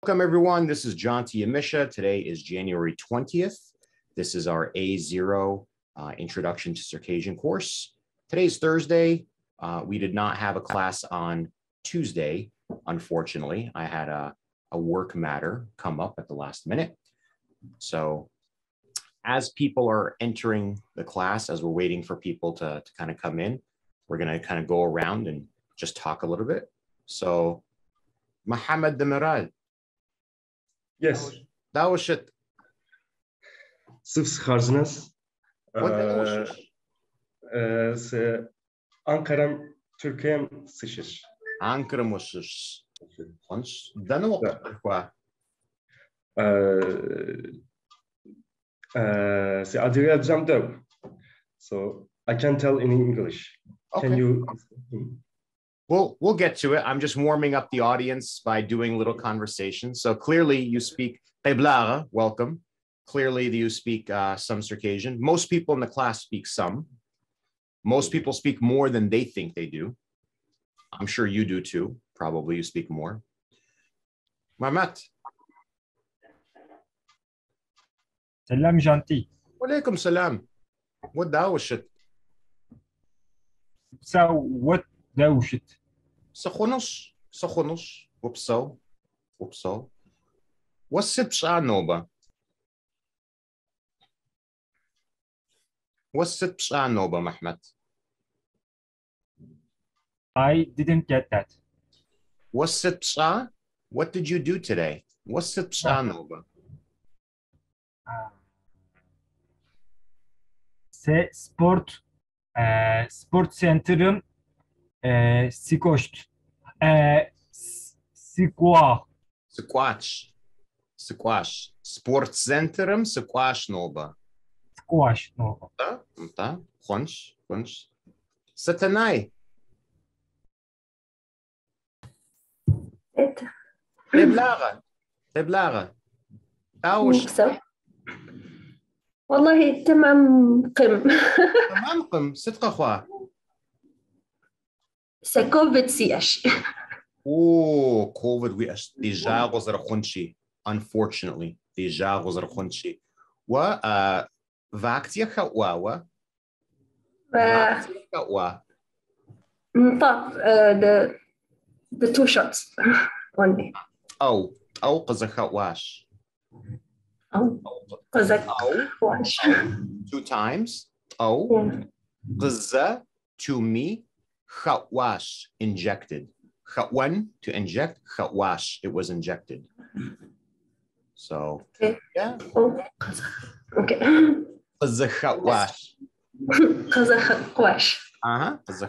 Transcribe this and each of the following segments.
Welcome everyone. This is John T. Amisha. Today is January 20th. This is our A0 Introduction to Circassian course. Today's Thursday. We did not have a class on Tuesday, unfortunately. I had a work matter come up at the last minute. So as people are entering the class, as we're waiting for people to kind of come in, we're going to kind of go around and just talk a little bit. So Mohammed Demiral. Yes. That was it. Sıfır sıkarsınız. Ankara'm, Türkiye'm sıçır. Ankara mısır. Da ne oldu? C'est adrien jamdo. So I can tell in English. Okay. Can you? We'll get to it. I'm just warming up the audience by doing a little conversation. So clearly you speak Teblara, welcome. Clearly you speak some Circassian. Most people in the class speak some. Most people speak more than they think they do. I'm sure you do too. Probably you speak more. Mehmet. Salam Janti. Walaikum salam. What dawashit? So what dawashit? Sakhonos. Whoopso. What's it psanoba? What's it psanoba, Mahmoud? I didn't get that. What's it psa? What did you do today? What's it psanoba? Sport center'ım squash. Squash. Sport center'ım squash noba. Squash noba. Tá. Khonsh. Satanai. تبلاغة. أوش. والله تمام قم. تمام قم. صدق أخوة. سكوفيد سياش. Oh, COVID وياش. ديجا غزر خونشي. Unfortunately, ديجا غزر خونشي. فاكتيا خوا. The two shots only. أو قزر خواش. قزر خواش. Two times. أو قزر to me. خواش injected. One to inject. Khwash, it was injected. So, okay. Yeah. Oh, okay. Khwash.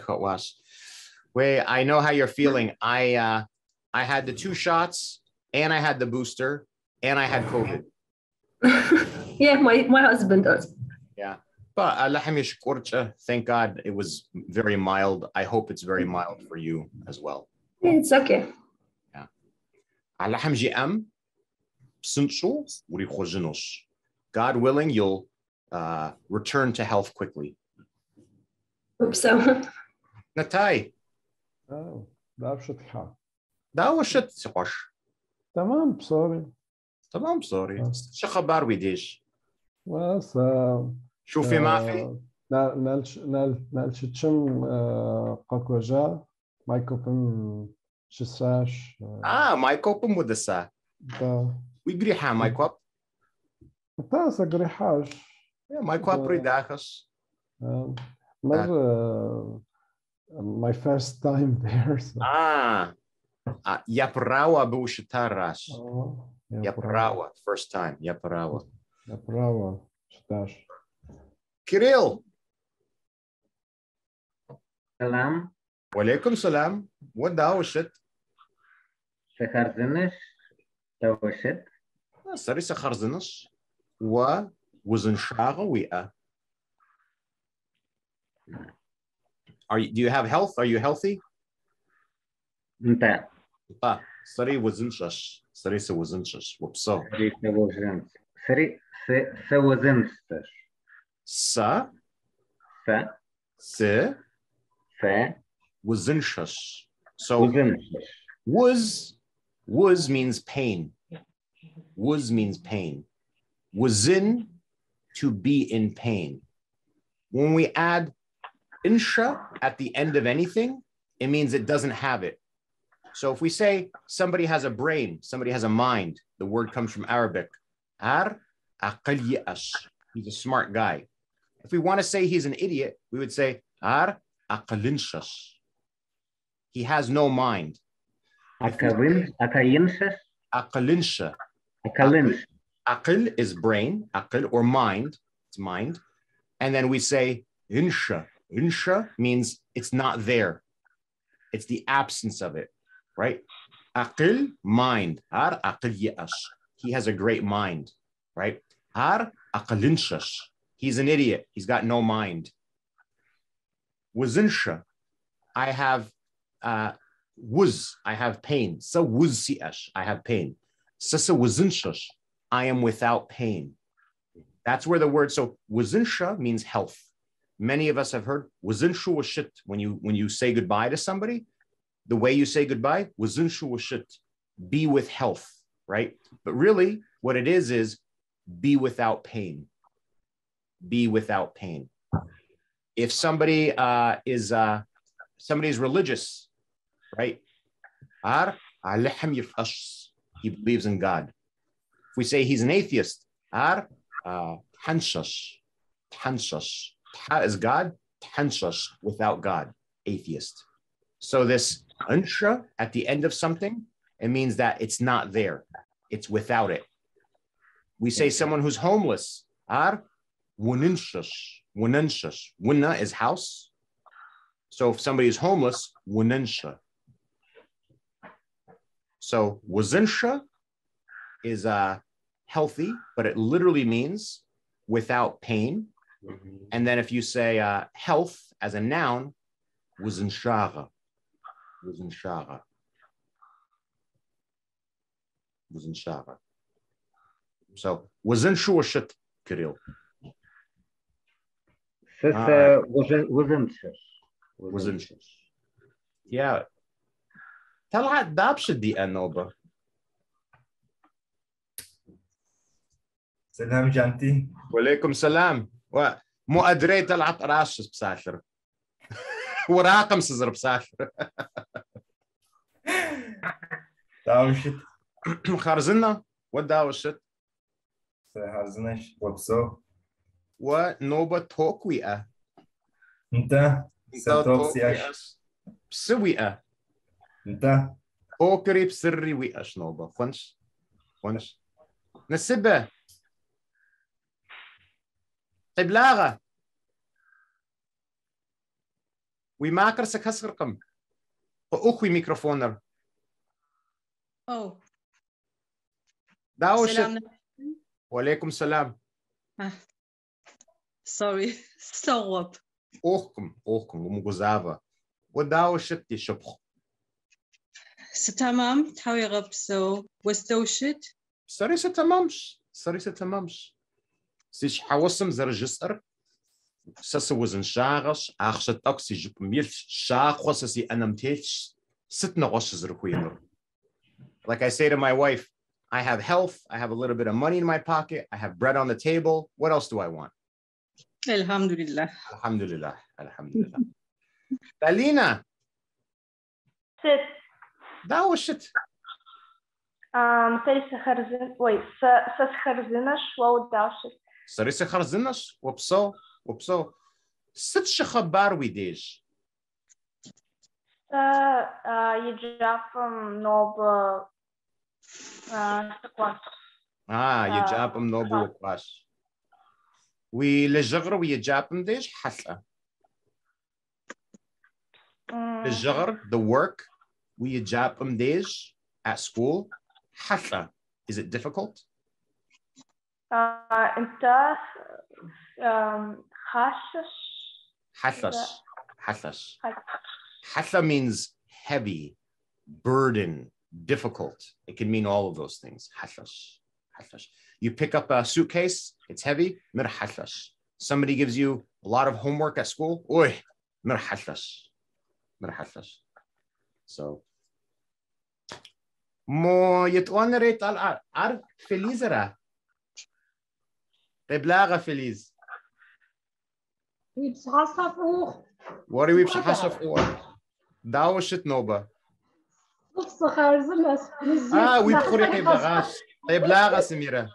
Khwash. Wait, I know how you're feeling. I had the 2 shots, and I had the booster, and I had COVID. Yeah, my husband does. Yeah. But thank God it was very mild. I hope it's very mild for you as well. It's okay. Yeah. God willing, you'll return to health quickly. Hope so. Natai. Oh, that was it. تمام sorry. شو خبر ويديش؟ بس شوفي ما في؟ نالشتشم قاكوجا مايكوبم شساش مايكوبم ودسا ويقريحا مايكوب تاسا قريحاش مايكوب ريداخس my first time there يابراوا بوشتاراش يابراوا first time يابراوا شتاش Kirill. Salam. Walaikum salam. What dawashit? Sakharzinish. Dawashit. Sari sakharzinish. Wa wazin shaga wi'a. Do you have health? Are you healthy? Nta. Sari wazin shash. Sari sa wazin shash. Wapso. Sari sa wazin shash. Sa. Se. Wazinshash. So was means pain. Wuz means pain. Wuzin, to be in pain. When we add insha at the end of anything, it means it doesn't have it. So if we say somebody has a brain, somebody has a mind, the word comes from Arabic. Ar aqal yash. He's a smart guy. If we want to say he's an idiot, we would say ar aqalinshash. He has no mind. Akayinshas. Aqalinsha. Akalinsh. Aqil is brain, aqil or mind, it's mind. And then we say insha. Insha means it's not there. It's the absence of it, right? Aqil, mind. Ar aqil yash. He has a great mind, right? Ar aqalinshash. He's an idiot. He's got no mind. Wazinsha. I have wuz. I have pain. Sa wuzsiash. I have pain. Sasa wazinshash. I am without pain. That's where the word, so wazinsha means health. Many of us have heard wazinshu washit when you say goodbye to somebody. The way you say goodbye, wazinshu washit, be with health, right? But really, what it is be without pain. Be without pain. If somebody somebody's religious, right? He believes in God. If we say he's an atheist, tanshash. Ta is God, tanshash, without God, atheist. So this ansha at the end of something, it means that it's not there. It's without it. We say someone who's homeless, wunanshash. Wunna is house. So if somebody is homeless, wunansha. So wazinsha is healthy, but it literally means without pain. And then if you say health as a noun, wazinshara. Wazinshara. Wazinshara. So wazinshu shit Kirill. Wasn't. Yeah. طلعت دابشة دي النوبة. سلام جانتي. وعليكم السلام. مو أدري طلعت راش بساشر. وراقم سزر بساشر. داوشت. خارزنا وداوشت. خارزناش وبسو. ونوبة توكوية. انت ستوكسياش. بسوية. انت اوكري بسري وياش نوبة. فنش نسبة طبلاغة ويماكر سكسر قم وأخوي ميكروفونر Oh, داوشت. selam. وعليكم السلام. Sorry, صوب. أخكم ومغزافة وداوشت شبخ. ستمام تحوي غبسو وستوشت. سريسة تمامش. سيش حوصم زرجسر. سس وزن شاغش أخشت أكسي جب ميل شاغ وسسي أنا متيش ستنا غش زرقوينر. Like I say to my wife, I have health, I have a little bit of money in my pocket, I have bread on the table. What else do I want? Alhamdulillah. Alhamdulillah. Talina. Sit. That was shit. سخرزنش ووداشت. Sarisa kharzinas, wopso. Sit shakhabar we dish. يجافم نوب سكوان. يجابم nobu kwash. We lejagra we yajapam dish hasla. Lejagra, the work, we yajapam dish at school. Hasla. Is it difficult? انت حاسس. Hasla means heavy, burden, difficult. It can mean all of those things. Haslas. You pick up a suitcase, it's heavy. Mir haslas. Somebody gives you a lot of homework at school. Oy, mir haslas. So Mo yitwanere tal ar felizera. Teblaga feliz. يتعصف أوخ What do we have for? Dawshit noba. نفسخ أرزلس We بخوري تبلاغاش. تبلاغا سميرة.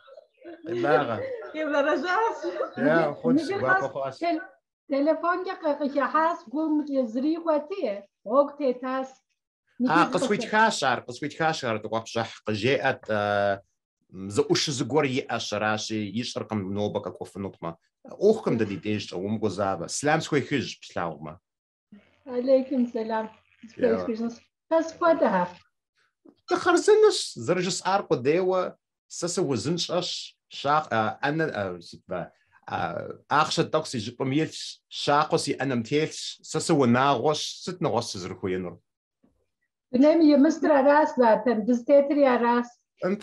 تبلاغا. يبقى رجعت يا خنش بابا تليفون يا حاس قوم يزري واتيه وقت تاس قصويت خاشر تقبشح قجاءت زوش زغوري اشراشي يشرقم نوبك اكوف نطمه اوخكم ددي ديش او مغزابه سلام سكوي خج بسلاوما عليكم السلام بس فدها تخرزنش زرجس ارقو ديوا سس وزنش شاق انا اخش التوكسي جبميلش شاقوسي انا متيلش سس وناغوش ست نغوش زرخوينر بنامي مستر راس ذات دستيتري راس انت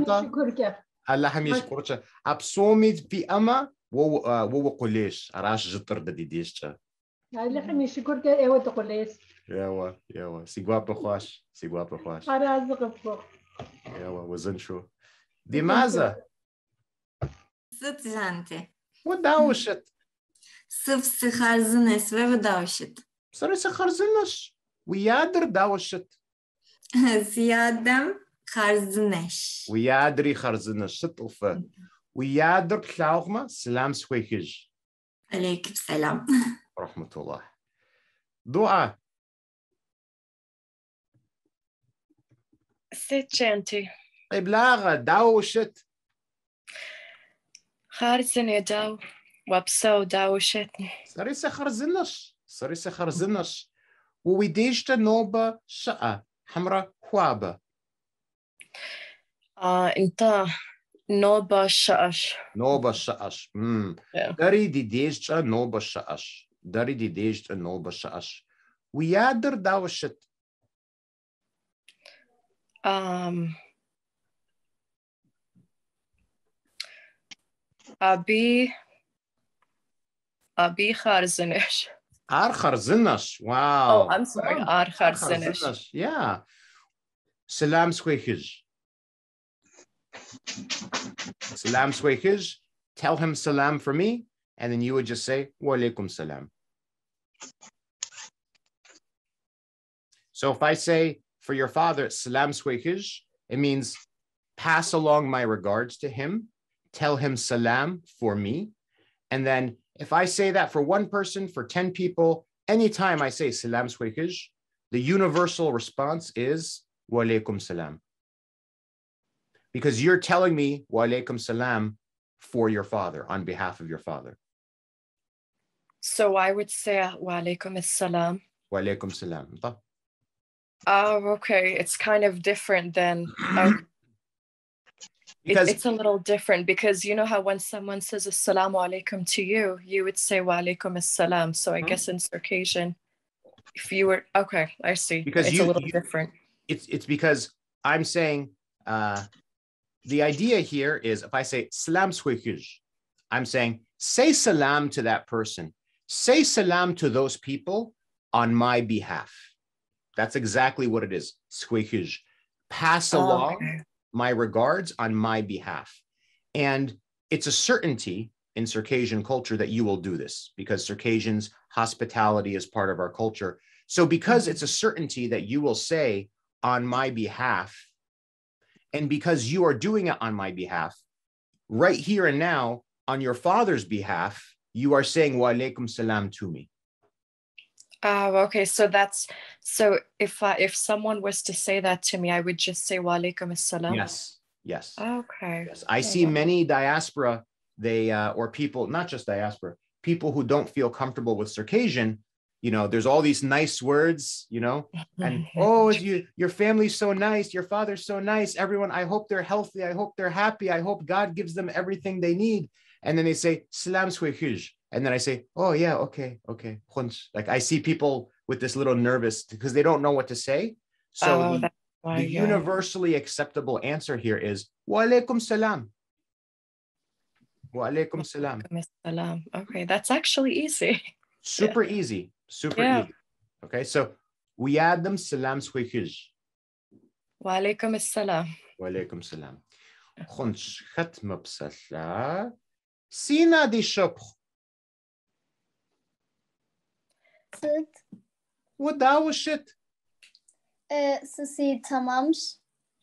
شكرك هلا حميش كورتشا ابسوميت في اما وو قوليش راش جطر ددي ديشتا هلا حميش شكرك ايوه تقوليس يوا سيغوا بخواش راس غفو يوا وزن شو لماذا Sıt janti. وداوشت Sıf sıharzın esve ve davşit. سرس خرزنش ويادر داوشت Ziyadem harzineş. ويادري خرزنش ستوفا ويادر بلاوغما سلام سويكج Aleyküm selam. رحمة الله دعاء Sit janti. إبلاغ داوشت Harzine daw. Wapso dawshit. سرس خرزنش وويديشتا نوبة شقة حمرا خوابة Inta noba sha'ash. نوبة شقش داري دي ديشتا نوبة شقش ويادر داوشت Abi kharzinish. Ar خرزنش wow Oh, I'm sorry. Ar kharzinish. Yeah. Salam squeakers. Salam squeakers. Tell him salam for me, and then you would just say wa alaikum salam. So if I say for your father salam squeakers, it means pass along my regards to him, tell him salam for me, and then if I say that for one person, for 10 people, anytime I say salam squeakers, the universal response is wa alaikum salam. Because you're telling me wa alaikum salam for your father, on behalf of your father. So I would say wa alaikum assalam. Wa alaikum salam. Oh, okay. It's kind of different than it's a little different because you know how when someone says assalamu alaikum to you, you would say wa alaikum assalam. So I guess in Circassian, if you were okay, I see. Because it's a little different. It's because I'm saying the idea here is if I say salam swikish, I'm saying say salam to that person. Say salam to those people on my behalf. That's exactly what it is. Swikish. Pass along my regards on my behalf. And it's a certainty in Circassian culture that you will do this because Circassians, hospitality is part of our culture. So because it's a certainty that you will say on my behalf, and because you are doing it on my behalf, right here and now, on your father's behalf, you are saying wa alaikum salam to me. Okay. So if someone was to say that to me, I would just say wa alaikum assalam. Yes. Okay. Yes. I see many diaspora, or people, not just diaspora, people who don't feel comfortable with Circassian, you know, there's all these nice words, you know, and your family's so nice, your father's so nice, everyone, I hope they're healthy, I hope they're happy, I hope God gives them everything they need. And then they say, salam swikish. And then I say, oh yeah, okay. Like I see people with this little nervous because they don't know what to say. So the universally acceptable answer here is wa alaikum salam. Wa alaikum salam. Okay, that's actually easy. Super easy. Super easy. Okay, so we add them salam swikish. Wa alaikum assalam. Wa alaikum salam. Khunch khatma bsalla. Sina di shukr. Sıt. وداوشت. Sisi tamamش.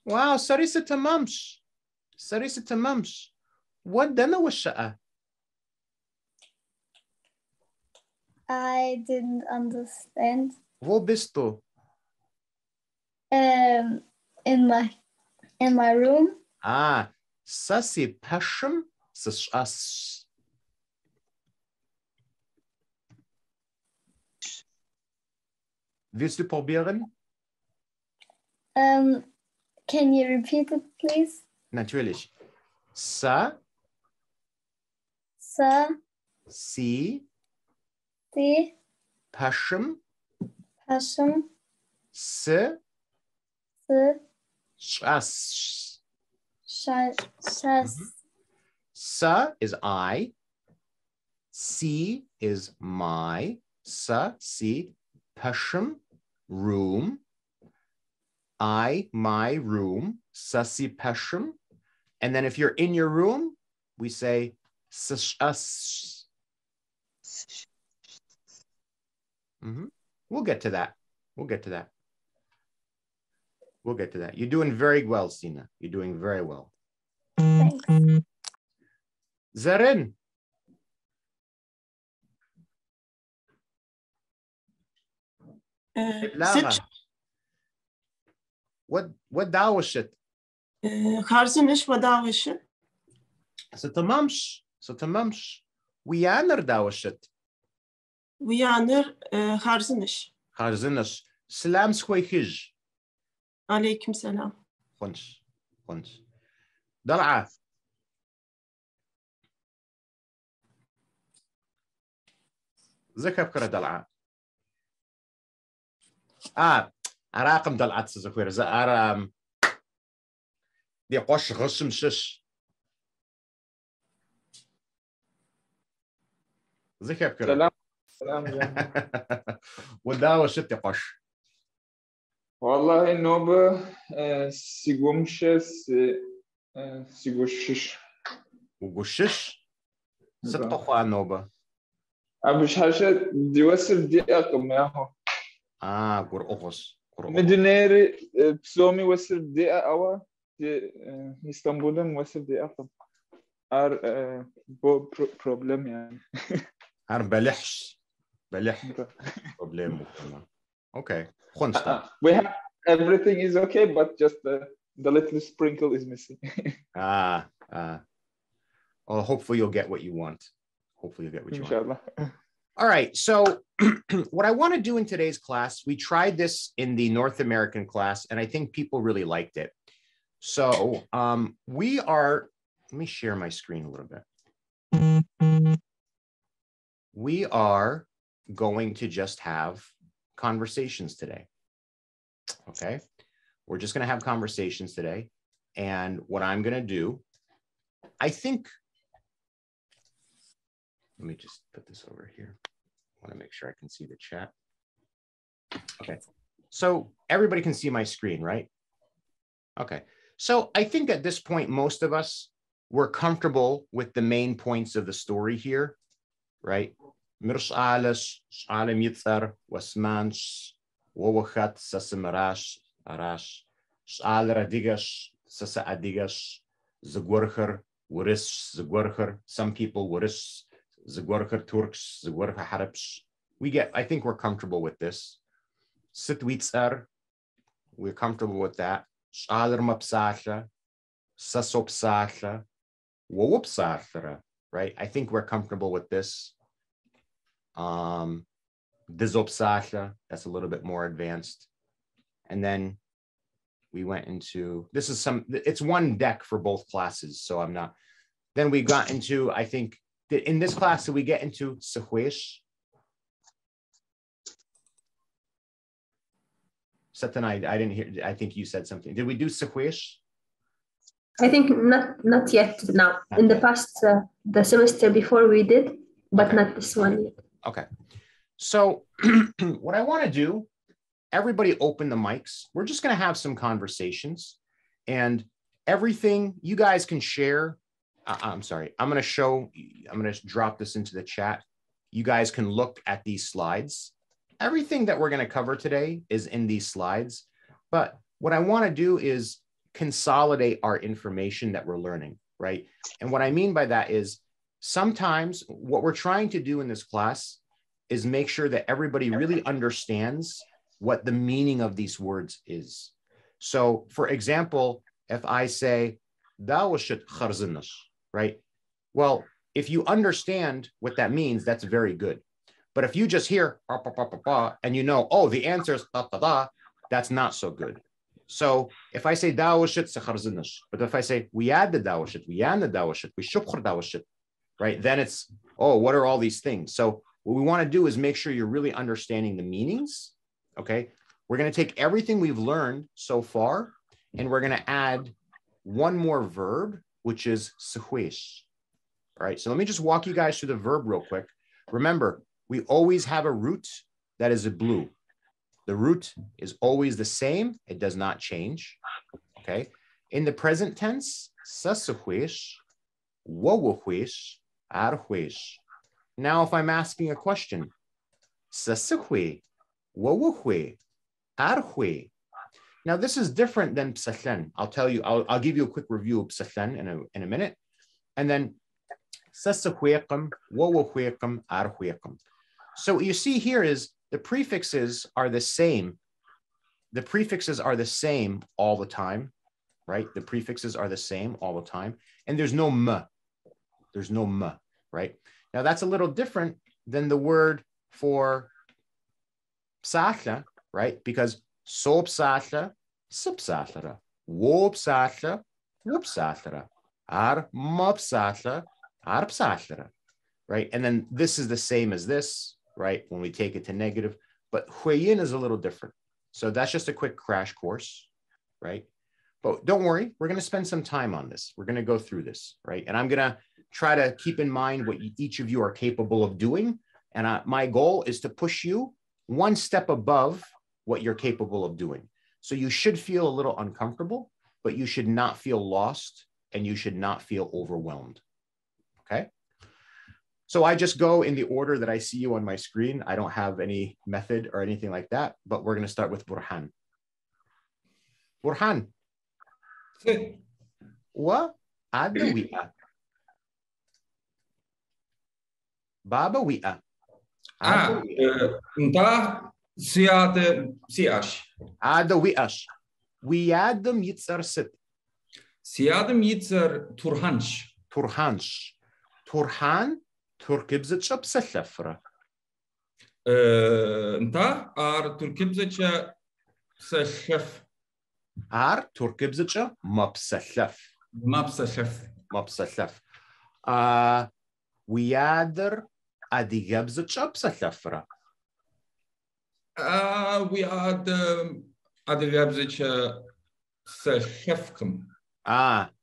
واو سريسة تمامش. سريسة تمامش. ودنا وشقة. I didn't understand. Wo bist du? In my room. Sasi pashem sas. Willst du probieren? Can you repeat it, please? Natürlich. Sa. Si. Pashem. S. Shas. Sa is I. Si is my. Sa, si. Pashem, room. I, my room. Sasi pashem. And then if you're in your room, we say sas. We'll get to that. We'll get to that. We'll get to that. You're doing very well, Sina. You're doing very well. Thanks. Zarin. What dawashit? خارزنش وداوشت. ستمامش. ويانر داوشت. ويانر خارزنش. خارزنش. سلام سكويكج. عليكم سلام. خنش. دلعة. ذكر بكرة دلعة. أراقم دلعة سزخوير زارم. دي قش غشم شش. ذكر بكرة. سلام وداوة شتي قش. والله النوبة سيقوشش. وقشش؟ ستقوى النوبة. مش حاجة دوسر دقيقة مياهو. قرقص. مدنيري بسومي وسر دقيقة أوا اسطنبول وسر دقيقة. بروبلم يعني. بلح بروبلم. Okay. We have everything is okay, but just the little sprinkle is missing. Well, hopefully you'll get what you want. Inshallah. All right. So what I want to do in today's class, we tried this in the North American class, and I think people really liked it. So let me share my screen a little bit. We are going to just have conversations today. Okay. We're just going to have conversations today. And what I'm going to do, I think, let me just put this over here. I want to make sure I can see the chat. Okay. So everybody can see my screen, right? Okay. So I think at this point, most of us were comfortable with the main points of the story here, right? Mirshalish, Shalim Yitzar, Wasmansh, Wowachat, Sasamarash, Arash, Shal Radigash, Sasa Adigash, Zagwarcher, Wuris, Zagwarcher, some people Wuris, Zagwarcher Turks, Zagwarcher Harabsh. I think we're comfortable with this. Sitwitzar, we're comfortable with that. Shaler Mapsasha, Sasopsasha, Wowopsasha, right? I think we're comfortable with this. Dizopsasha, that's a little bit more advanced. And then we went into, it's one deck for both classes, so I'm not. Then we got into, I think, in this class, did we get into Sahwesh? Satan, I didn't hear, I think you said something. Did we do Sahwesh? I think not yet now. In the past, the semester before we did, but not this one yet. Okay. So what I want to do everybody open the mics. We're just going to have some conversations, and everything you guys can share. I'm sorry. I'm going to drop this into the chat. You guys can look at these slides. Everything that we're going to cover today is in these slides. But what I want to do is consolidate our information that we're learning, right? And what I mean by that is sometimes what we're trying to do in this class is make sure that everybody really understands what the meaning of these words is. So for example, if I say, right? Well, if you understand what that means, that's very good. But if you just hear and you know, oh, the answer is that's not so good. So if I say but if I say we add the dawashit, we add the dawashit, we shukr dawashit, right? Then it's, oh, what are all these things? So what we want to do is make sure you're really understanding the meanings. Okay. We're going to take everything we've learned so far, and we're going to add one more verb, which is sahwish. All right. So let me just walk you guys through the verb real quick. Remember, we always have a root that is a blue. The root is always the same. It does not change. Okay. In the present tense, sasahwish, wawahwish, arhwish. Now, if I'm asking a question, sasahwi, wawahwi, arhwi. Now, this is different than psathen. I'll tell you, I'll give you a quick review of psathen in a minute. And then sasahwiqam, wawahwiqam, arhwiqam. So what you see here is the prefixes are the same. The prefixes are the same all the time, right? The prefixes are the same all the time. And there's no m. There's no m, right? Now that's a little different than the word for psatha, right? Because so psatha, sipsathara, wo psatha, whoopsathara, ar mopsatha, ar psathara, right? And then this is the same as this, right? When we take it to negative, but huayin is a little different. So that's just a quick crash course, right? But don't worry, we're going to spend some time on this. We're going to go through this, right? And I'm going to try to keep in mind what each of you are capable of doing. And my goal is to push you one step above what you're capable of doing. So you should feel a little uncomfortable, but you should not feel lost, and you should not feel overwhelmed, okay? So I just go in the order that I see you on my screen. I don't have any method or anything like that, but we're going to start with Burhan. Burhan. Wa ada wi'a. Baba wi'a. Nta siade siash. Ada wi'ash. Wi'adam yitzar sit. Siadam yitzar turhansh. Turhansh. Turhan turkibzitcha psallafra. Nta ar turkibzitcha psallaf. Ar turkibzitcha mapsallaf. Mapsallaf. Mapsallaf. Wiadar adigabzitcha psallafra. Wiad adigabzitcha psallafkum.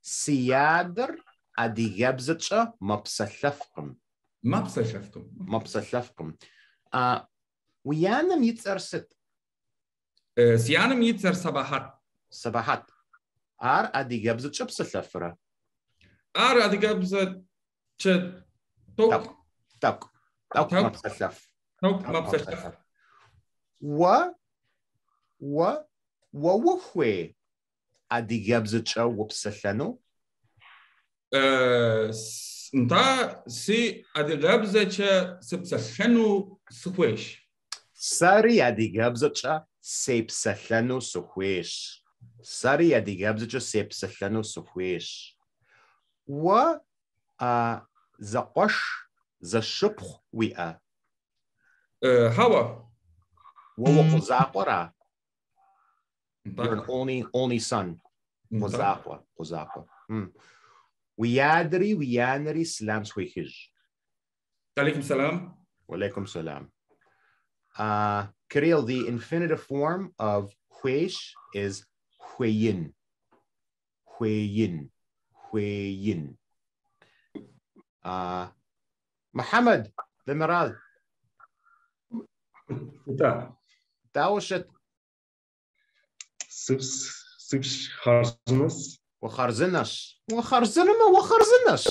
Siyadar adigabzitcha mapsallafkum. Mapsallafkum. Mapsallafkum. Wiyanam yitzar sit. Siyanam yitzar sabahat. Sabahat. Ar adigabzitcha psallafra. Ar adigabzitcha tok. Tok. Tok mapsallaf. Tok mapsallaf. Wa wuhwe adigabzitcha wupsallanu. Nta si adigabzitcha sipsallanu suhwesh. Sari adigabzitcha sepsallanu suhwesh. Sari adigabzitcha sepsallanu suhwesh. Wa zaqash zashuph wi'a. Hawa. Wawaquzaqara. You're an only son. Wazaqwa. Wazaqwa. Wiyanari salam swikij. Alaikum salam. Walaikum salam. Kirill, the infinitive form of huish is huyin. Huyin. Huyin. Muhammad, the Miral. Dawashat خارزنس وخرزنس وخرزنس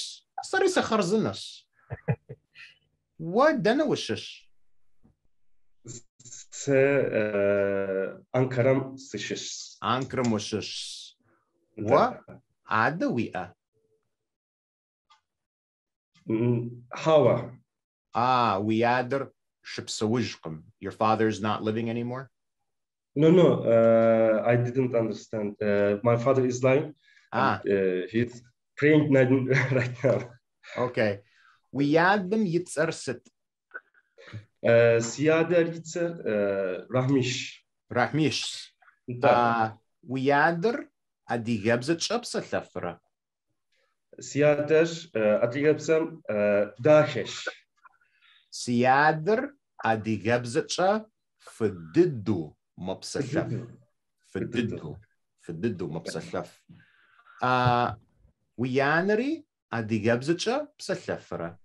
صاريس خرزنس ودنا وشش س أنكرم سشش أنكرم وشش و عدوية هوا ويادر شبسوجكم. Your father is not living anymore? No, I didn't understand. My father is lying. He's praying right now. Okay. ويادم يتسرست. سيادر يتسر رحميش. رحميش. ويادر أدي جبزت شبس الثفرة. سيادر أدي جبسم داخش. سيادر أدي جبزت شا فددو مبسلف. فددو مبسلف. ويانري أدي جبزت شا بسلفرة.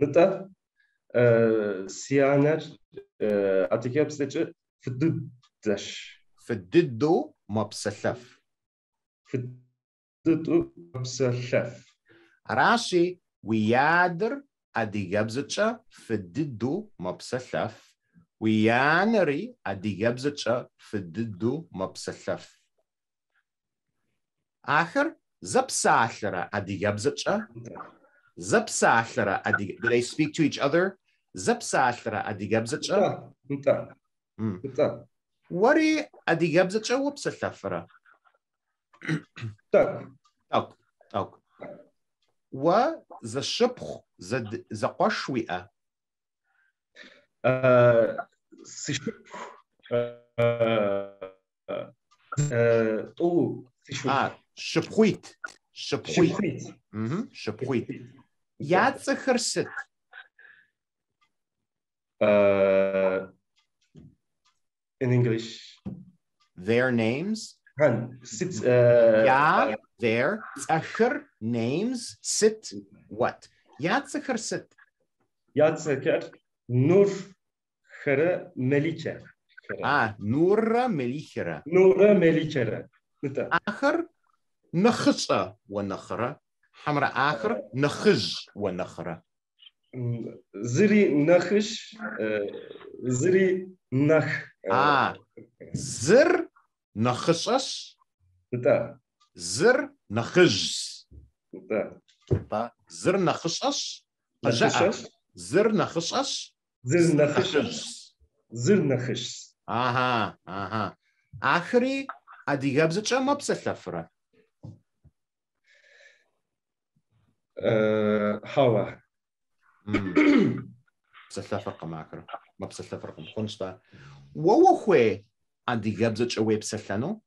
نتا سيانر أدي جبزت شا فددش. فددو مبسلف. فددو مبسلف. راشي ويادر أدي جبزتشا فددو مبسلف ويانري أدي جبزتشا فددو مبسلف. آخر زبساثرة أدي جبزتشا زبساثرة أدي. Do they speak to each other? زبساثرة أدي جبزتشا. نتا. وري أدي جبزتشا وبسلفرة. تاك. وذا الشبخ ذا قشوئة. شبخويت. شبخويت. ياتس خرست. In English. Their names. Their أخر names sit what? ياتسخر sit. ياتسخر نور خرا مليكة. نورة مليكة. نورة مليكة. آخر نخشة ونخرة. حمرة آخر نخج ونخرة. زري نخش زري نخ. زر نخشش. زر نخج. زر نخشش. زر نخشش. زر نخش. زر نخش. آخری أدي جبزتشا ما بسلفرة. هوا. بسلفرة معكرة. ما بسلفرة خنشتا. ووخوي أدي جبزتشا ويب سلفنو.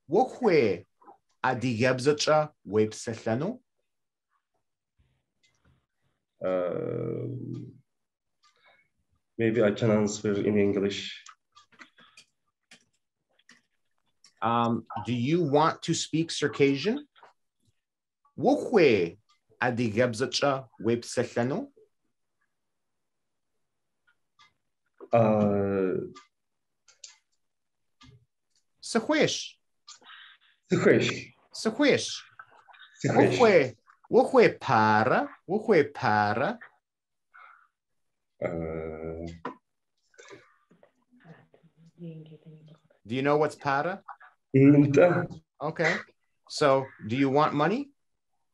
وخوي أدي جبزتشا ويب سلفنو. Maybe I can answer in English. Do you want to speak Circassian? وخوي أدي جبزتشا ويب سلفنو. سخويش. وخوي para. وخوي para. Do you know what's para? Okay. So, do you want money?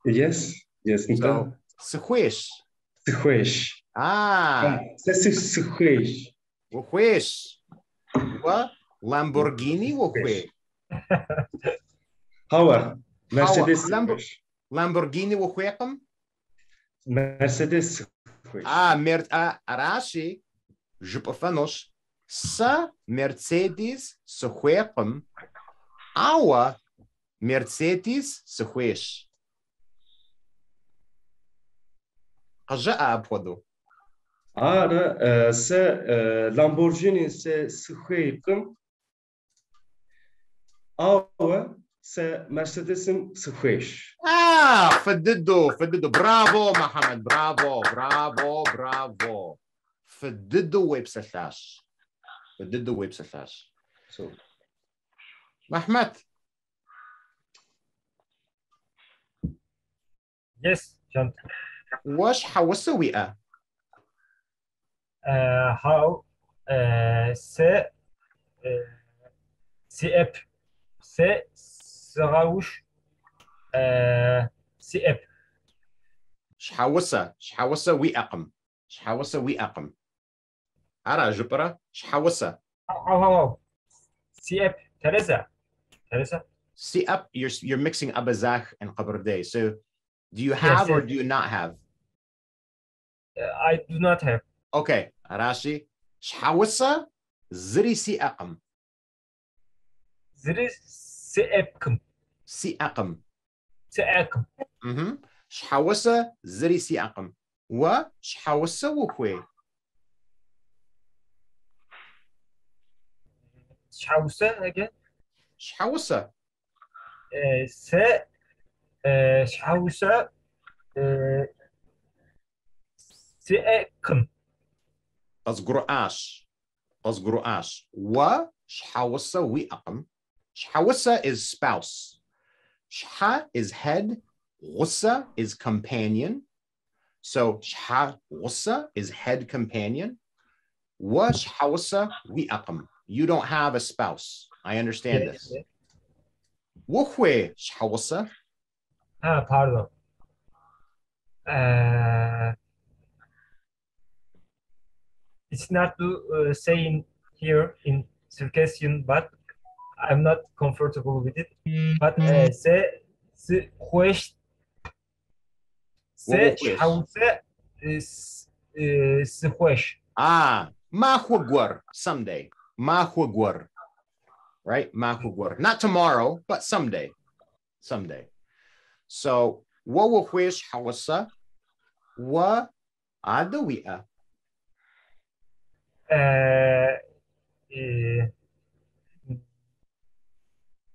Yes. So, سخويش. سخويش. وخويش. Lamborghini وخوي. هوا. مرسيدس. Lamborghini وخويكم. مرسيدس. راشي جبفنوش سا مرسيدس سخويكم أو مرسيدس سخويش. قجاء أبودو. س لامبورجيني سخويكم أو مرسيدسم سخويش. فددو برافو محمد برافو فددو ويب سلاش so محمد. Yes, John. واش حوسه ويا؟ How CF سراوش CF شحوسه ويأقم أرى جبرة شحوسه how CF Teresa see up you're mixing abazach and qabarday. So do you have or do you not have? I do not have. Okay, Arashi shawasa zri si aqam. Zri si aqam. Shawasa zri si aqam. Wa shawasa wukwe. Shawasa again. Shawasa. Shawasa si aqam. أصغر آش و شحوسة وأقم. شحوسة is spouse. شح is head. غصة is companion. So شحوسة is head companion. و شحوسة وأقم. You don't have a spouse. I understand this. وخوي شحوسة. Pardon. It's not saying here in Circassian, but I'm not comfortable with it. But se ma hugwar someday. Ma hugwar. Right? Ma hugwar. Not tomorrow, but someday. So wa hwish hawasa wa adawi'a.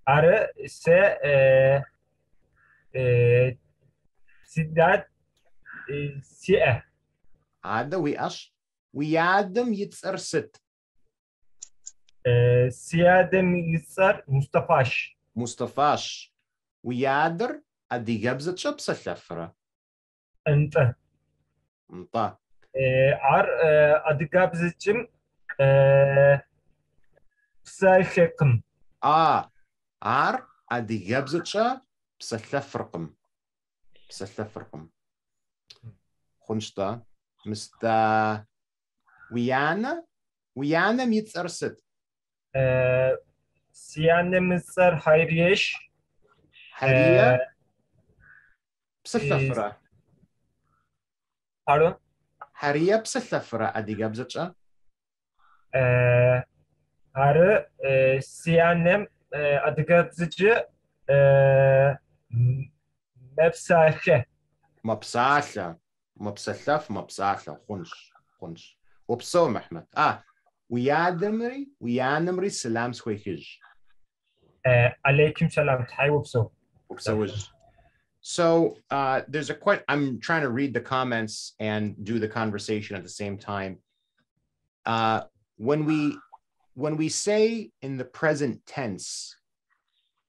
Are se sidat si'a. Ada ويادم يتسرست. سيادم يتسر مصطفاش ويادر أدي جبزة شبسة شفرة. أنت عر أدي جبزة جم سايخكم. عر أدي جبزة شا بسلفرقم. خنشتا مستا ويانا ميتسرست. سيانا مصر حيريش حرية بسلفرة. Pardon? حرية بسلفرة أدي جبزة عر سيانا أدي جبزة مبساخة خنش وبصو محمد ويادمري سلام سويخج. عليكم سلام تحي وبصو. So there's a question. I'm trying to read the comments and do the conversation at the same time. When we say in the present tense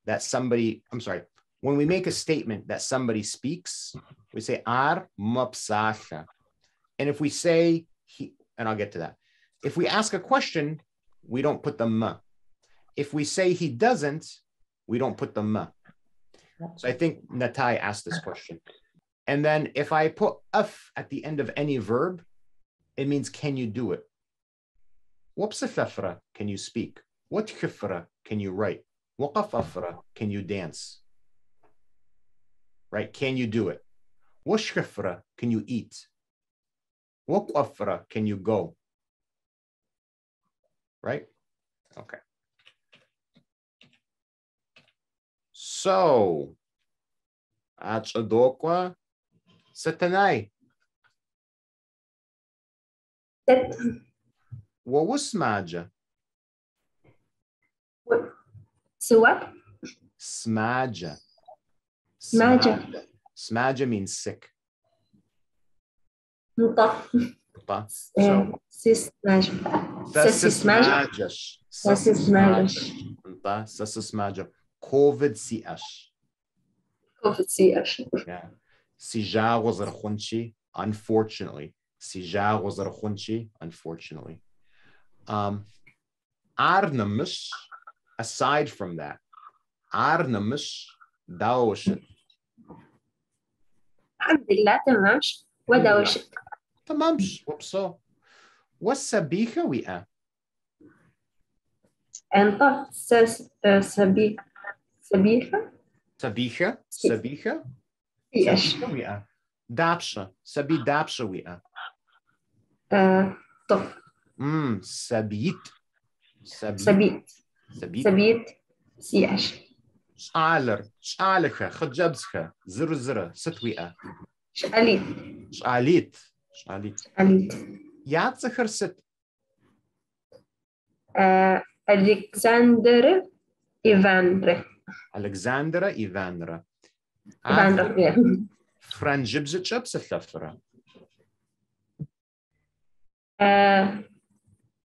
that somebody, when we make a statement that somebody speaks, we say ar mapsasha. And if we say he, and I'll get to that. If we ask a question, we don't put the ma. If we say he doesn't, we don't put the ma. So I think Natai asked this question. And then if I put af at the end of any verb, it means can you do it? Wapsafafra, can you speak? What khifra, can you write? Waqafafra, can you dance? Right? Can you do it? Washkhifra, can you eat? Waqafra, can you go? Right? Okay. So, Achadokwa Satanai. What was Maja? So what? Smaja. Smaja means sick. So sasismaja. COVID CH. Yeah. Sija was arkhunchi, unfortunately. Sija was arkhunchi, unfortunately. Arnamish, aside from that, Arnamish dawashit. Alhamdulillah, tamamsh. Wadawashit. Tamamsh. Wapso. Wasabiha wi'a. Anta sabiha. Sabiha. Yes. Wi'a. Dapsha. Sabi dapsha wi'a. Top. Sabit. Siyash. Sh'alercha, khajabscha, zira, sitwi'a. Sh'alit. Yatzacher sit. Alexandra Ivandre. Yeah. Franjibzitcha psallafra.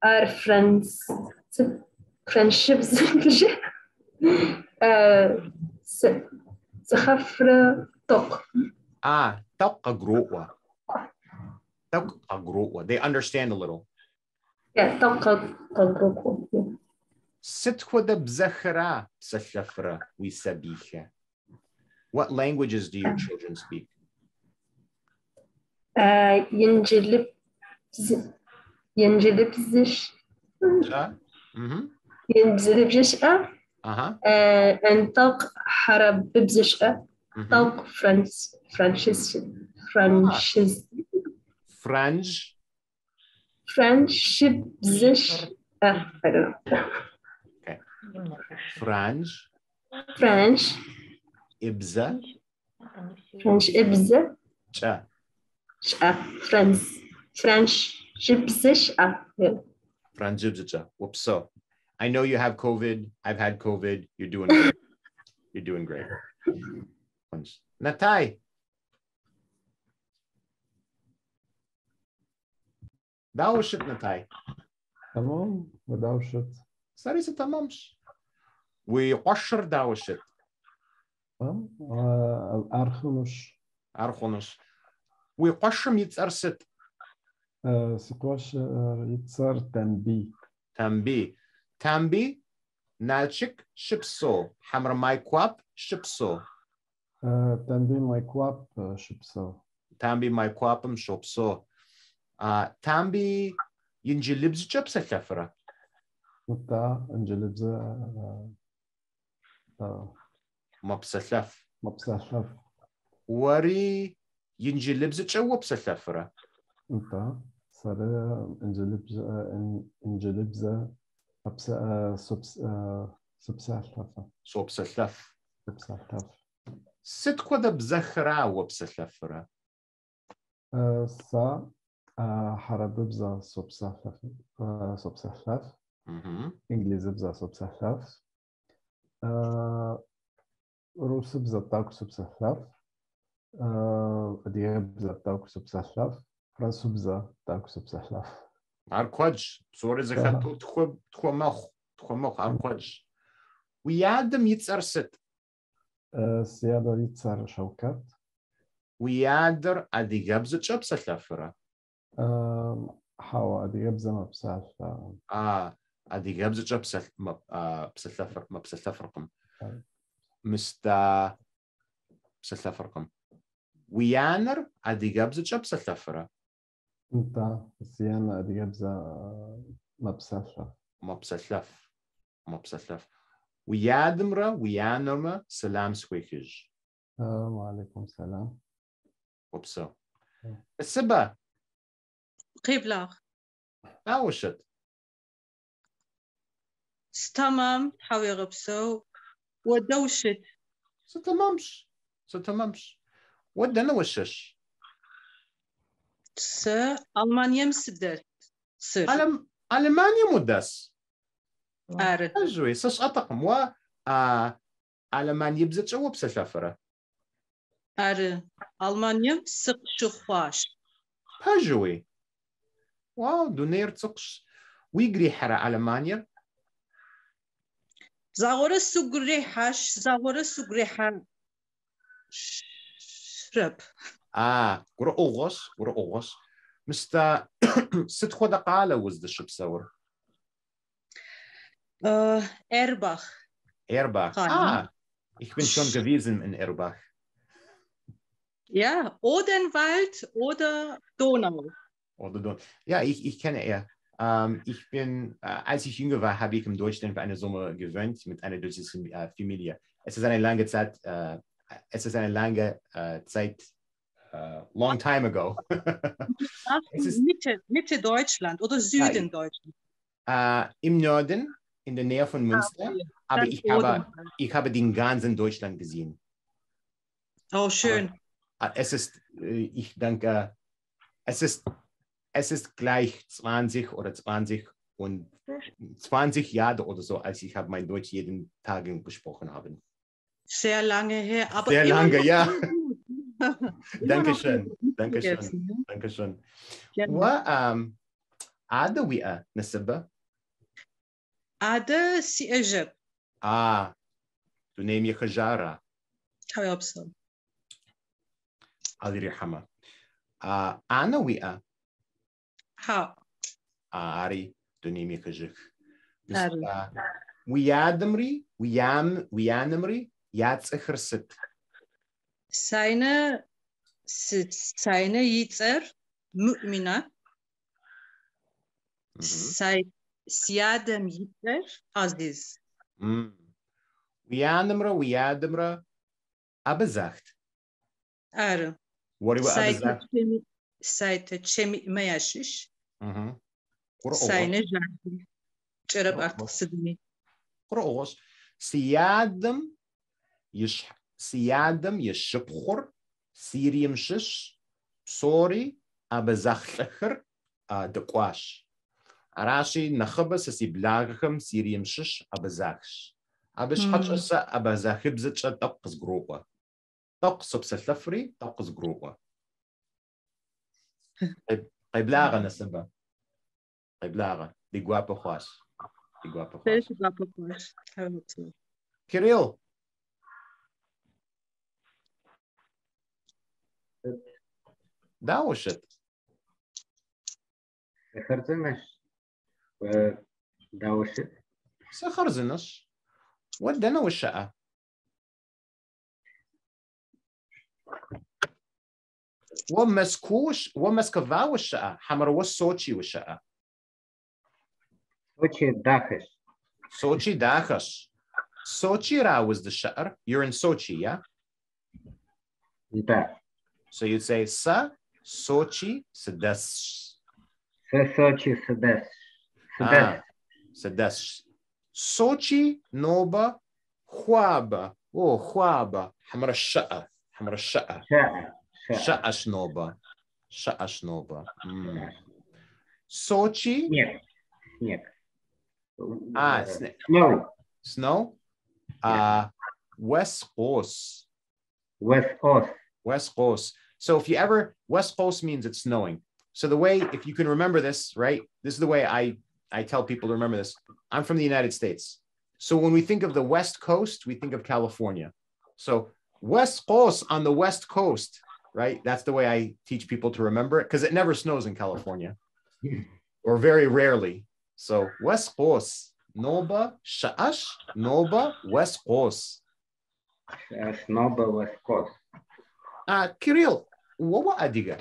Our friendships. Sakhafra Tok. Taqagruwa. They understand a little. Yeah, Taqagruwa. Sitkwada bzakhara psallafra wisabiha. What languages do your children speak? Yinjilibzish. And Tok Harabibzish. Tok Franchise. Friendshipzish. I don't know. Okay. French. Ibza. Friendshipzish. Whoops. So I know you have COVID. I've had COVID. You're doing great. You're doing great. Natai. Dawashit Natai. Tamam, ودawashit. Sorry, sa tamamsh. We qashar dawashit. Arkhunush. We qashar yitzarsit. Squash yitzar Tambi. Nalchik shipso. Hamra maikwap shipso. Tambi maikwap shipso. Tambi maikwapam shopso. Tambi yinjilibz psallafra. Mutta injilibza mapsallaf. Wari yinjilibz psallafra. Mutta sara injilibza Sopsallaf. Sitkwada bzakhra wapsallafra. Sa harabibza sopsallaf. Inglizibza sopsallaf. Rusibza tauk sopsallaf. Adiyabza tauk sopsallaf. Fransubza tauk sopsallaf. Arquaj, sorry, Zakatu, Tquamoch, Arquaj. We had the mitzarsit. Siada yitzar shaukat. We had the adigabza chapsallafra. How adigabza mapsallaf. Adigabza chapsallafraqam. Mr. Psallafraqam. We anar adigabza chapsallafra. Inta siyana adigabza mapsallaf. Wiyanumra salam squeakage. Wa alaikum salam. Wopso. Siba. قبلة. Awashit. Stamam حاوي غبسو ودوشت. ستمامش. ودنا وشش. ألمانيا مسدر. ألمانيا مدس. أعرف. أجوي سش أطقم ألمانيا بزتش أو بسلافرة ألمانيا سقشخواش باجوي واو دونير تقش ويجري حرا ألمانيا زاغورة سقريحاش زاغورة سقريحا شرب قرأ أوغس مستا ست خدا قالة وزد الشب سور إرباخ ich bin schon gewesen in Erbach. Ja, Odenwald oder Donau. Ja, ich kenne er. Ich bin, als ich jünger war, habe ich in Deutschland für eine Sommer gewöhnt mit einer deutschen Familie. Es ist eine lange Zeit, long time ago. Mitte Deutschland oder Süden Deutschland? Im Norden, in der Nähe von Münster, aber ich habe den ganzen Deutschland gesehen. Oh, schön. Aber ich denke, es ist gleich 20 oder 20 Jahre oder so, als ich mein Deutsch jeden Tag gesprochen habe. Sehr lange her, aber sehr lange, ja. Dankeschön. Ada ويا نسبة Ada si Egypt. تنامي خجارة. حيابسا. الله يرحمه. أنا ويا. أري تنامي خجك. ويادمري ويانمري ياتس خرست. Seine Yitzer Mu'mina. Siyadem Yitzer Aziz. ويادمرا أبزاخت. What أبزاخت? Seit Chemi Mayashish. Seine Jahre. Cherab Artsidni. قرأوس سيادم يشبخر سيريم شش سوري أبزاخلخر دقواش راشي نخبس سيبلاغهم سيريم شش أبزاخش أبش حتشس أبزاخب زتش تقص جروبا تقص بسلفري تقص جروبا قبلاغة نسبة قبلاغة دقوابا خواش كيريل داوشت سخرزنش داوشت سخرزنش ودنا وشقة ومسكوش ومسكفا وشقة حمر وصوتشي وشقة Sochi Dakhas. Sochira was the sha'ar. You're in Sochi, yeah? Yeah. So you'd say Sa, Sochi, Sadesh. Sochi, Sadesh. Sadesh. Sochi, Noba, Huaba. Oh, Huaba. Hamra sha'a. Hamra sha'a. Sha'ash Noba. Sha'ash Noba. Sochi. Snake. Snow. West Coast. West Coast. So if you ever, West Coast means it's snowing. So the way, if you can remember this, right? This is the way I tell people to remember this. I'm from the United States. So when we think of the West Coast, we think of California. So West Coast on the West Coast, right? That's the way I teach people to remember it because it never snows in California or very rarely. So West Coast. Noba, Sha'ash, Noba, West Coast. Noba, West Coast. Kirill, what was Adiga?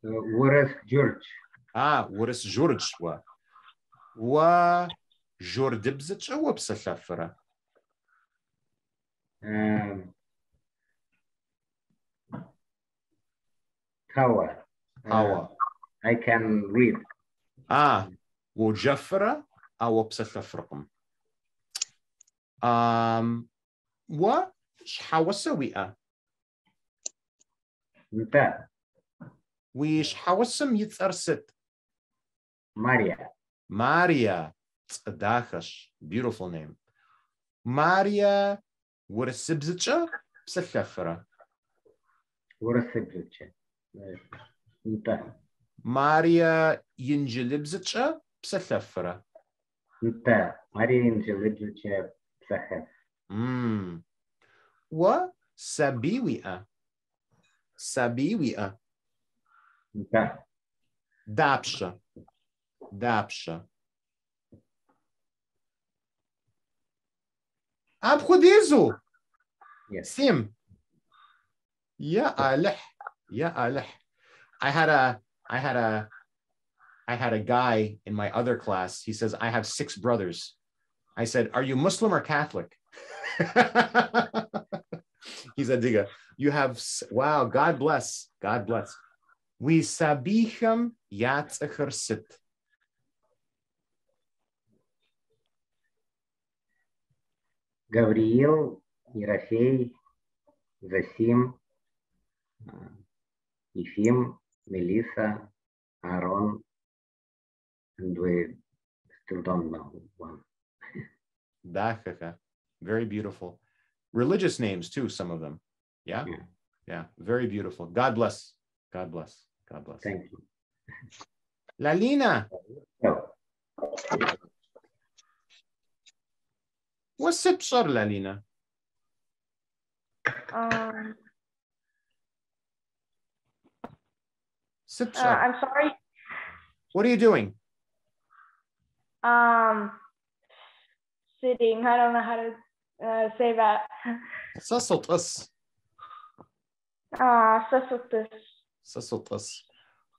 What is George? What is George? Wa Jordibzich or Websafara? Tower. I can read. وجفرة أو بسفركم. وشحوسوية. متى؟ وشحوسم يتأرست. ماريا. Beautiful name. Maria Wursibzicha Psalafra. Wursibzicha. Maria Yinjilibzicha Psalafra. Maria Yinjilibzicha Psalafra. Wa Sabiwia. Sabiwia. Dapsha. Dapsha. Abkhudizu. Yes. Sim. Ya alih. Ya alih. I had a guy in my other class. He says, I have 6 brothers. I said, are you Muslim or Catholic? He said, Diga, you have, wow, God bless. God bless. We sabiham yatzachursit. Gabriel, Yerafei, Zasim, Efim, Melissa, Aaron, and we still don't know one. Very beautiful. Religious names too, some of them. Yeah? Yeah, very beautiful. God bless. God bless. God bless. Thank you. Lalina. What's it, sir, Lalina? I'm Sit, sorry. What are you doing? Sitting. I don't know how to say that. Sasotas. Sasotas. Sasotas.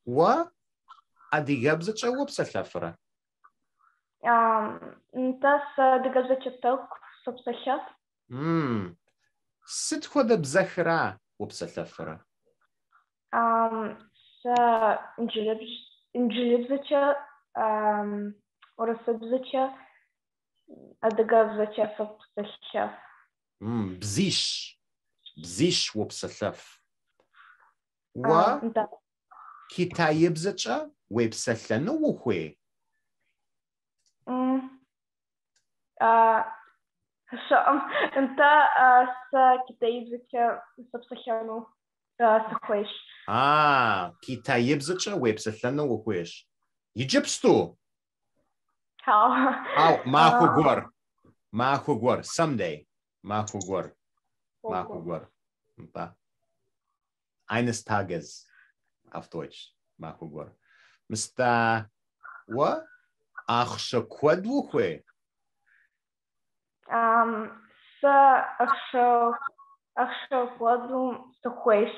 What? Adigabzacha wupsalafra. Tas digabzacha talk subsachat. Sit khoda bzakhra wupsalafra. Sa injilibzacha orasabzacha adigabzacha subsachat. Bzish. Bzish wupsalaf. Wa kitayibzacha websalanu wukhwe. Sa kitayibzacha subsachanu sakhwesh. Kitayibzacha websalanu wukhwesh. Egyptstu. How? Mahugwar. Mahugwar. Someday. Mahugwar. Mahugwar. Eines Tages. Auf Deutsch. Mahugwar. Mr. What? Achshakwad wukhwe. Sa achshakwadu sakhwesh.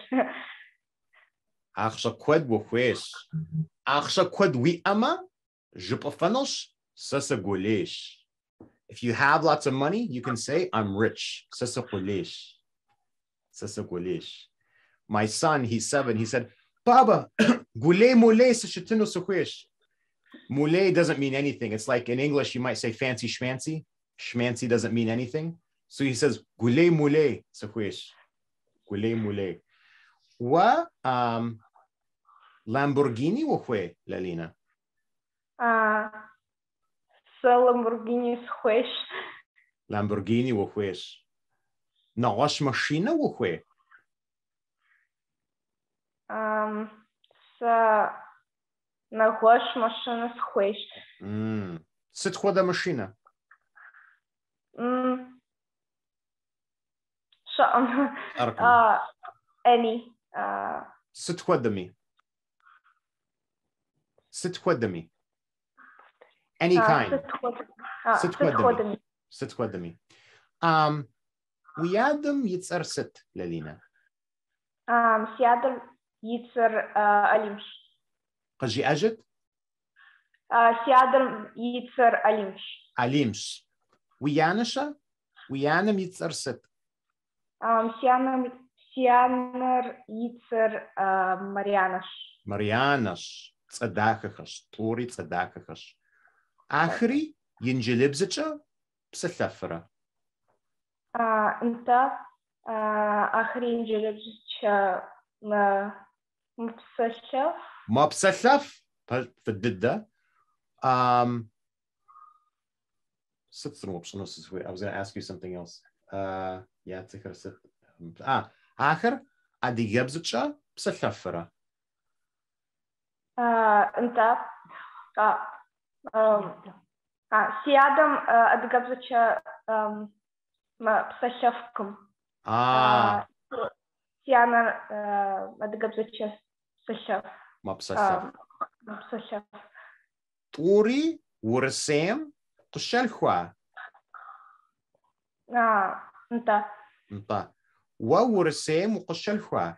Achshakwad wukhwesh. Achshakwad wi ama. Jupafanosh. Sasagulesh. If you have lots of money, you can say, I'm rich. Sasagulesh. Sasagulesh. My son, he's 7. He said, Baba, gule mule sashitino sukwesh. Mule doesn't mean anything. It's like in English, you might say fancy schmancy. Schmancy doesn't mean anything. So he says, gule mule sukwesh. Gule mule. Wa Lamborghini wukhwe, Lalina. Sa Lamborghini skhwesh. Lamborghini wukhwesh. Nawash machina wukhwe. Sa nawash machina skhwesh. Sit khoda machina. Any. Sit khodami. Sit khodami. Any kind. Sit khodami. Sit khodami. Wiyadam yitzar sit, Lalina. Siadam yitzar alimsh. Qaji ajit? Siadam yitzar alimsh. Alimsh. Wiyanasha? Wiyanam yitzar sit. Sianar yitzar Marianash. Marianash. Tzadakachash. Tori tzadakachash. Akhri yinjilibzicha psalafra. Inta akhri yinjilibzicha mopsalaf. Mopsalaf. Fadidda. I was going to ask you something else. Yeah, آخر أديجابزتشا بسلفرة. أنت سيادم أديجابزتشا ما بسلفكم. سيانا أديجابزتشا بسلف. ما بسلف. طوري ورسام قشلخوا. أنت وورسام وقشلخوا.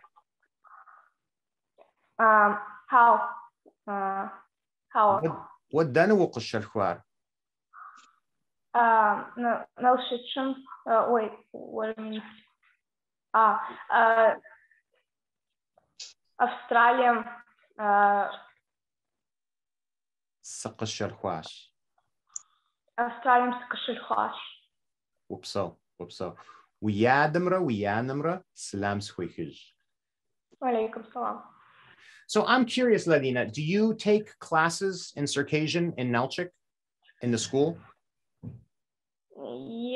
how ودنا وقشلخوا. no shitchen. Wait, what do you mean? Australian سقشلخواش. Australian سقشلخواش. وبصو ويا سلام سخويخج. وعليكم السلام. So I'm curious, Ladina, do you take classes in Circassian in Nalchik in the school?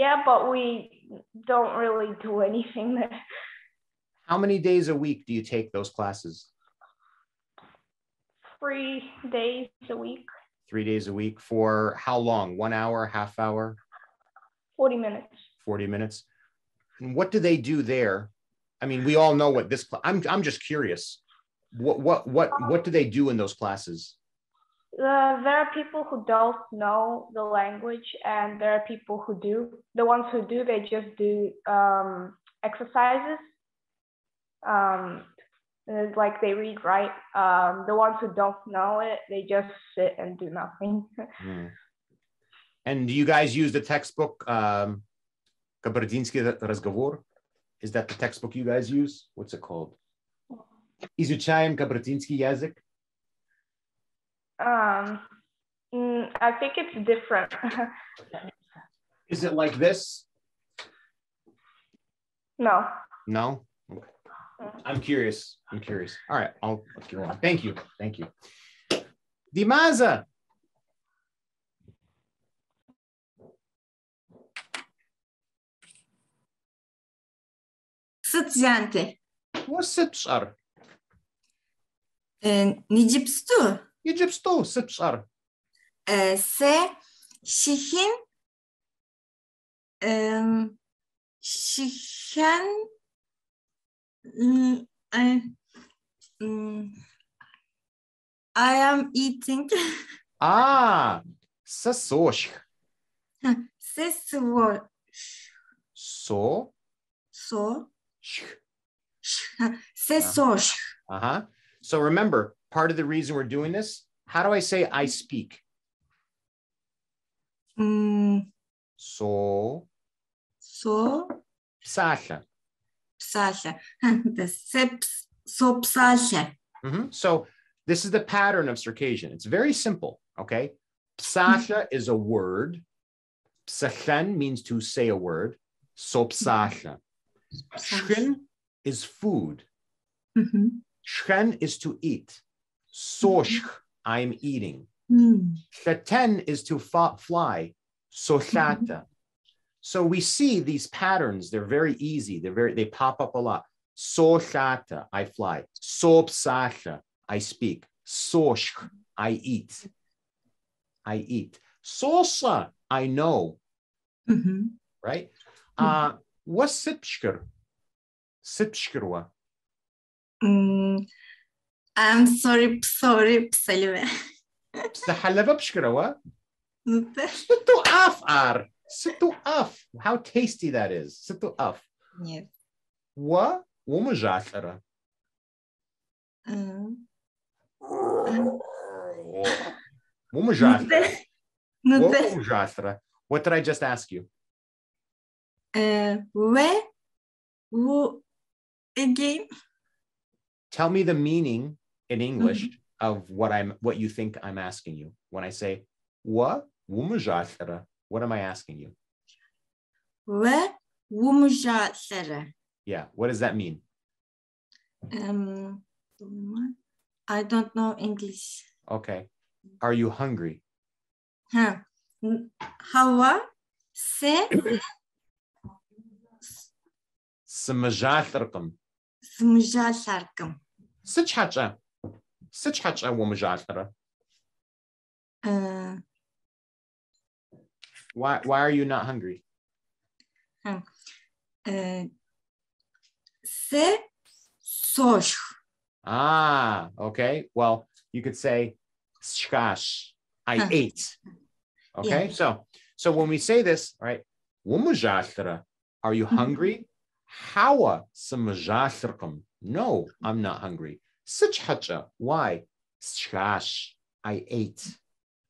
Yeah, but we don't really do anything there. How many days a week do you take those classes? 3 days a week. 3 days a week for how long? 1 hour, half hour? 40 minutes. 40 minutes. And what do they do there? I mean, we all know what this class. I'm just curious. What do they do in those classes? There are people who don't know the language, and there are people who do. The ones who do, they just do exercises. Like they read, right? The ones who don't know it, they just sit and do nothing. And do you guys use the textbook Kabardinsky Разговор? Is that the textbook you guys use? What's it called? Изучаем кабардинский язык? I think it's different. Is it like this? No. No? Okay. I'm curious. All right, I'll get on. Thank you. Dimaza. Sıtjante. What's sipsar? Nijipstu. Yijipstu, sipsar. Se şihin şihen I am eating. Sasosh. Seswo. So. Sesosh. So remember, part of the reason we're doing this, how do I say I speak? So. Psasha. So this is the pattern of Circassian. It's very simple, okay? Psasha is a word. Psashan means to say a word. So psasha. Shchen is food. Shchen is to eat. Sosh, I'm eating. Shaten is to fly. Soshata. So we see these patterns. They're very easy. They pop up a lot. Soshata, I fly. Sopsasha, I speak. Sosh, I eat. Sosa, I know. Right? What's sipshkir? Sipshkirwa. I'm sorry, psalve. Psahalava pshkirawa. Situ af ar. Situ af. How tasty that is. Situ af. Yes. Wa umajashara. What did I just ask you? Again? Tell me the meaning in English of what you think I'm asking you. When I say what am I asking you? Yeah, what does that mean? I don't know English. Okay. Are you hungry? Hawa Se سمجالركم smujallarkım. سچحاچا ومجالره. Why are you not hungry? Se sosh. Okay. Well, you could say shkash. I ate. Okay. Yeah. So when we say this, all right, are you hungry? Hawa samajashrkum. No, I'm not hungry. Sichhacha. Why? Shkash. I ate.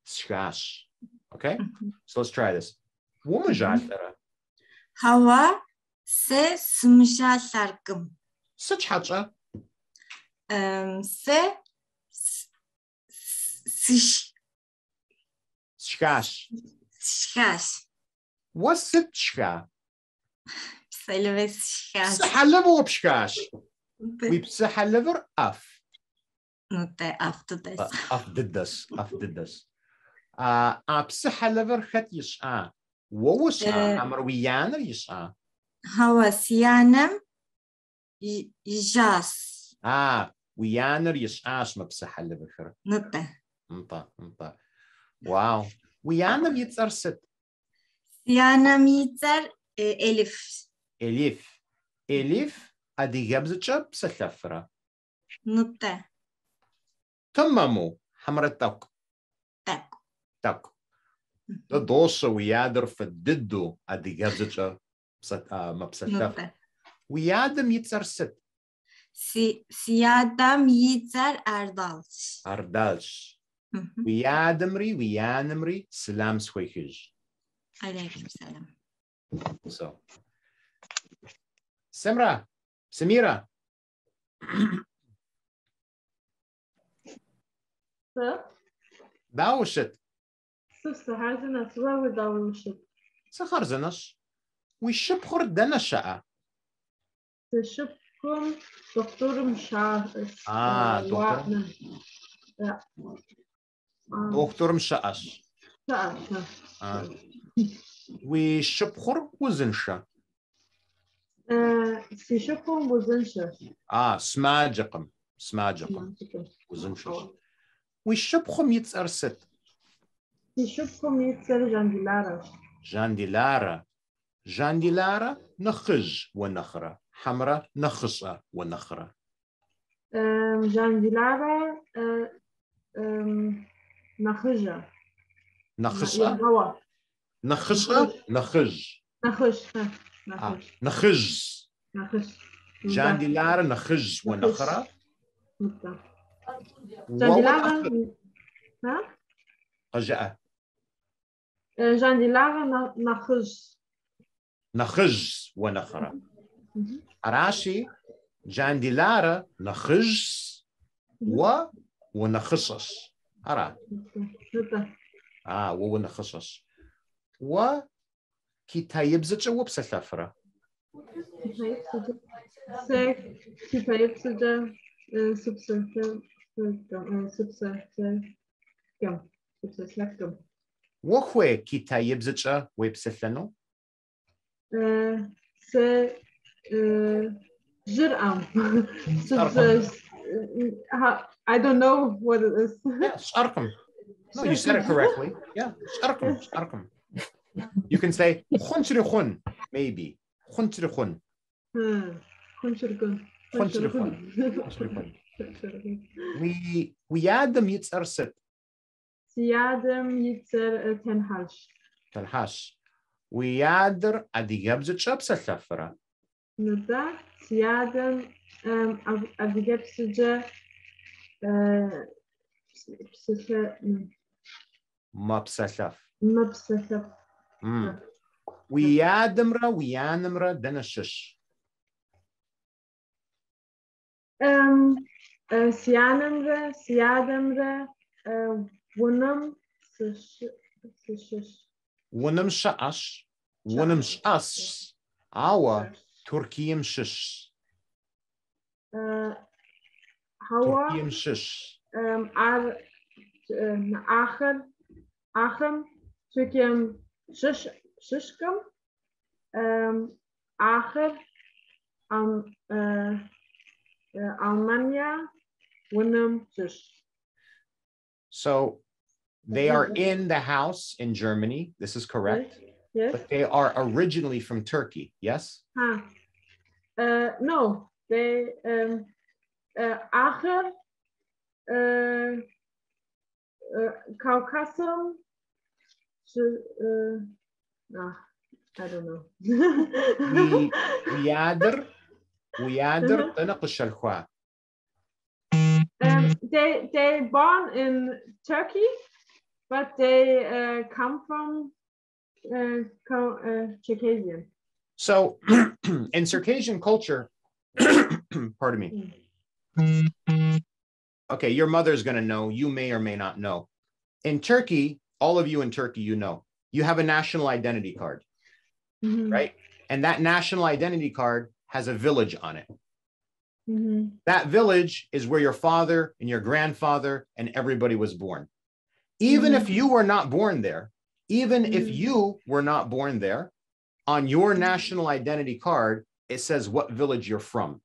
Shkash. Okay. So let's try this. Hawa se smujallarkım. Sichhacha. Se sish. Shkash. Shkash. What's it shka? Psalever shkash. Psalever shkash. We psalever af. Not the after this. Did this. Psalever khat yisha. What was amar we yaner yisha? Hawa siyanem jas. We yaner yisha ma psalever khara. Not the. Mta. Wow. We yanem yitzar sit. Siyanem yitzar elif. Elif adi gabzcha psalafra. Not the. Tamamu hamratak. Tak. The dosa we yader fadiddu adi gabzcha ma psalafra. We yadam yitzar sit. Siyadam yitzar ardalsh. We yanamri, salam swaykij. Alaykum salam. So, Samira. Dawshit. Sister, harzinas, where we dawshit? Sakharzanas. We shibkhur dana sha'a. The shibkum, doktorum shah. Doktor. Yeah. Doktorum sha'ash. We shibkhur wuzinsha. Si shibkum wuzinsha. Smajikum. Wuzinsha. We shibkhum yitzar sit. Si shibkum yitzar jandilara. Jandilara nakhij wa nakhra. Hamra nakhsa wa nakhra. Jandilara nakhija. Nakhsa. Nakhij. Jandilara nakhij wa nakhra. Jandilara nakhij wa nakhra. Arashi Jandilara nakhij wa nakhsas. Ara. Wa nakhsas. Wa kitayib zcha wa psalafra. What kitayib zcha wa psalano? I don't know what it is. Sharkum. No, you said it correctly. Yeah, sharkum. You can say khunchrikhun, maybe. Khunchrikhun. We yadam yitzar sit. Siyadam yitzar tenhash. We yadar adigabzit shabsalafra. Nada siyadam adigabzit mapsalaf. We yanamra danashish. Siyadamra wunam sha'ash. Wunam sh'as. Awa Turkiyim shish. Turkiyim shish. Achem Turkiyim shish ششكم آخر ألمانيا ونم شش. So they are in the house in Germany. This is correct. Yes. But they are originally from Turkey. Yes? No, they آخر Caucasus. I don't know. They born in Turkey, but they come from Circassian. So in Circassian culture, pardon me. Okay, your mother's going to know. You may or may not know. In Turkey, all of you in Turkey, you know, you have a national identity card, right? And that national identity card has a village on it. That village is where your father and your grandfather and everybody was born. Even if you were not born there, on your national identity card, it says what village you're from.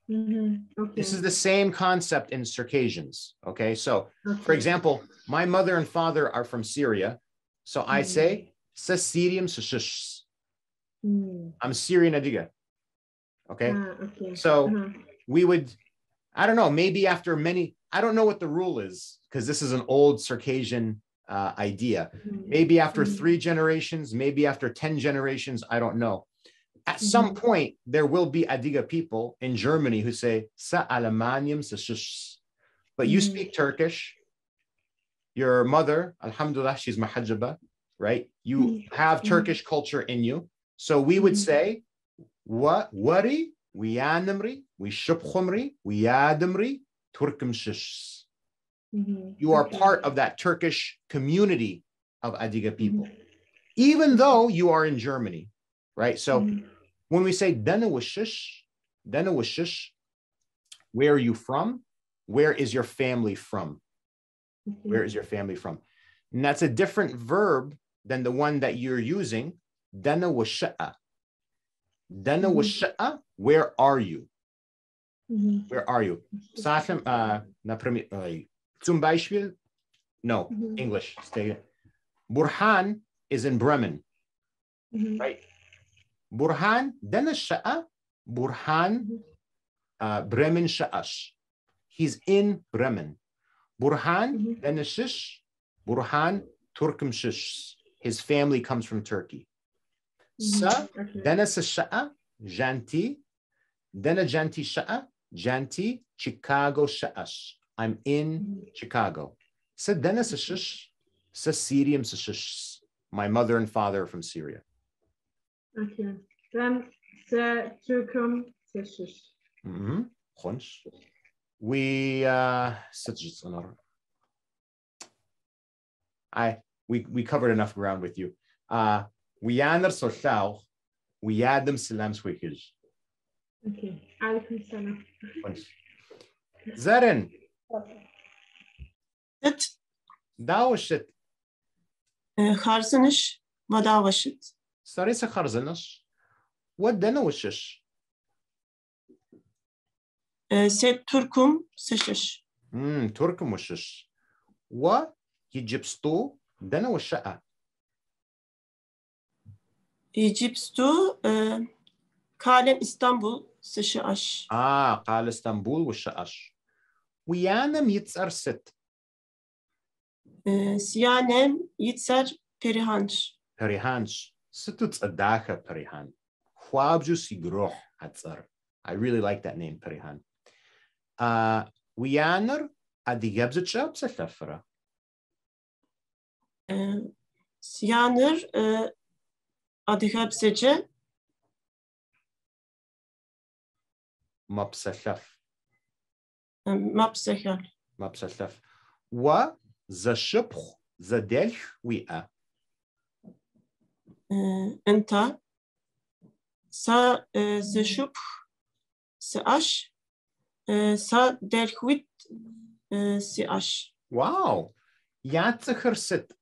Okay. This is the same concept in Circassians. Okay, so for example, my mother and father are from Syria. So I say, I'm Syrian Adiga. Okay, so we would, I don't know, maybe after many, I don't know what the rule is, because this is an old Circassian idea. Maybe after 3 generations, maybe after 10 generations, I don't know. At some point, there will be Adiga people in Germany who say, Sa Alemanium sa shush. But you speak Turkish. Your mother, alhamdulillah, she's mahajaba, right? You have Turkish culture in you. So we would say, Wari, wiyanamri, wishubkhumri, wiyadamri, turkum shush. You are part of that Turkish community of Adiga people, even though you are in Germany, right? So when we say dana washish, where are you from? Where is your family from? Where is your family from? And that's a different verb than the one that you're using. Dana washa'a. Dana washa'a, where are you? Where are you? Zum Beispiel, no, English, stay. Burhan is in Bremen, right? Burhan, dana sha'a, Burhan, Bremen sha'ash. He's in Bremen. Burhan, dana shish, Burhan, Turkum shish. His family comes from Turkey. Sa, dana sha'a, Janti, dana Janti sha'a, Janti, Chicago sha'ash. I'm in Chicago. Sa dana sa shish, sa Syrian sa shish. My mother and father are from Syria. Okay. Then the Turkum sessions. We we covered enough ground with you. We yanar soshao, we yadam salam swikij. Okay. Alaikum salam. Zaren. It. Dawashit. Kharzanish, vadawashit. Sarisa kharzanish. What denawashish? Set Turkum seshish. Turkum washish. What Egyptstu denawasha'a? Egyptstu Kalem İstanbul seshish. Kal Istanbul washash. Wiyanam yitzar sit. Siyanem yitzar perihanch. Perihanch. Situts adacha perihan. Huabju sigroh hatzar. I really like that name, Perihan. Wiyanar adigabzitcha psatafra. Siyaner adigabzitcha Mapsataf. Mapsataf. Wa zashiph zadelch wi'a. Enta sa zashuph Sash, sa derhwit siash. Wow. Yatzacher sit.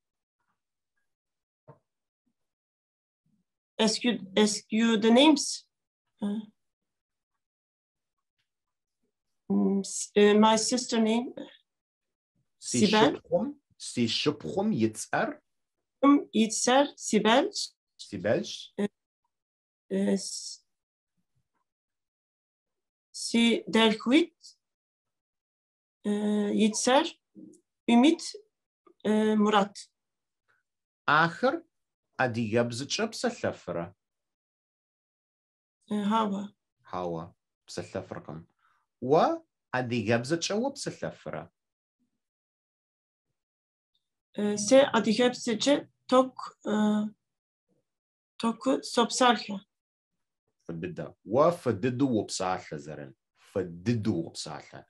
ask you the names. My sister name. Sibel. Si shupchum yitzar. Yitzar Sibel. Sibel. Si Derkwit. Yitzar. Ümit. Murat. Ахэр адыгэбзыкӏэ псэлъэфырэ. Хава. Хава псэлъэфыркъым. О адыгэбзыкӏэ о псэлъэфырэ. Се адыгэбзыкӏэ току сопсалъэ. Фыдыдэ. О фыдыду опсалъэ зэрэн. Фыдыду опсалъэ.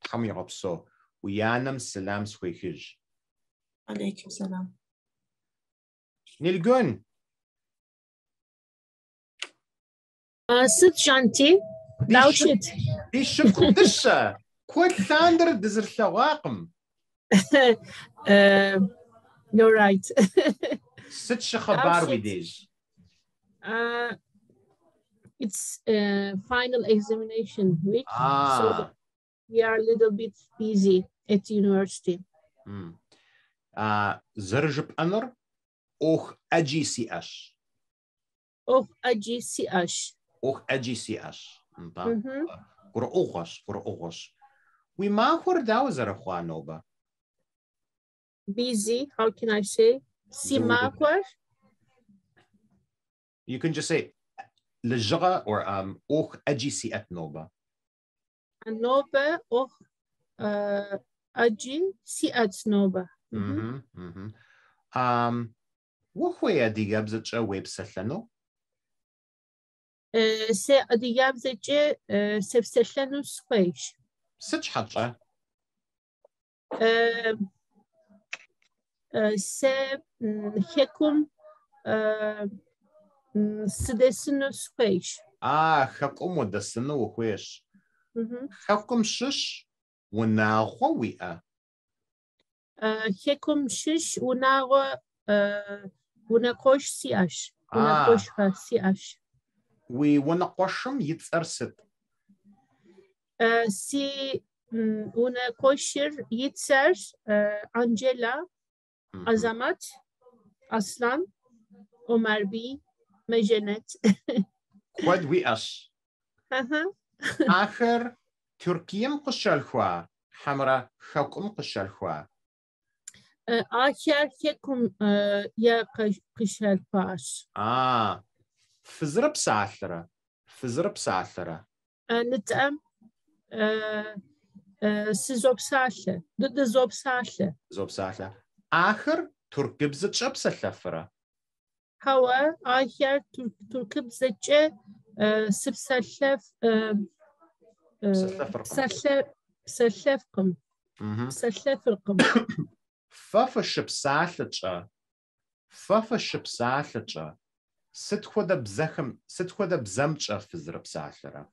Тхьэм игъэпсо. Уянэм сэлам схуехыжь. Алейкум салам. Nilgun. Sıt janti. Laushit. Di şıpkudışa. Kut thander dizirlawaqım. You're right. Sıt şıkhabar widej. It's final examination week, so we are a little bit busy at university. Zırjıp anır. Oh AGCH. Oh AGCH. Oh AGCH. Guru we mahur dawzer khwanoba. Busy, how can I say? Si mahur. You can just say lejra or oh AGCH noba. Noba oh AGCH noba. وخويا ديجابزتشا ويب سلانو سي ديجابزتشا سبسلانو سويش ستش حاجة سي هكم سدسنو سويش حكم ودسنو وخويش حكم شش وناغوية هكم شش وناغو ونقوش سياش ونقوش سياش ونقوشم يتسرسد سي ونقوشر يتسر أنجيلا عزمت أسلان عمر بي مجنت كود ويأش آخر تركيا قشال خوا حمرا حكم قشال خوا آخر كم يا قشال باش فزرب ساعثرة فزرب ساعثرة نتأم سزوب ساعثة ضد زوب ساعثة زوب ساعثة آخر تركب زتشب سلفرة هوا آخر تركب زتش سبسلف سلفكم سلفكم ففشب ساعثة ففشب ساعثة ست خود بزخم ست خود بزمتش فزرب ساعثرة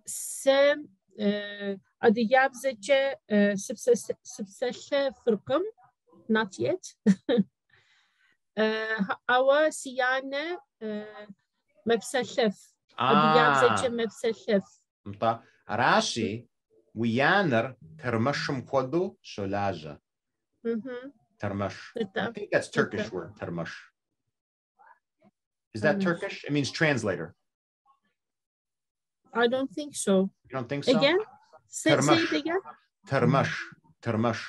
سم أدياب زتش سبسلفكم not yet أو سيانة مبسلف أدياب زتش مبسلف راشي ويانر ترمشم خودو شولاجة Termash. I think that's Turkish word, termash. Is that Turkish? It means translator. I don't think so. You don't think so? Again? Say it again. Termash. Termash.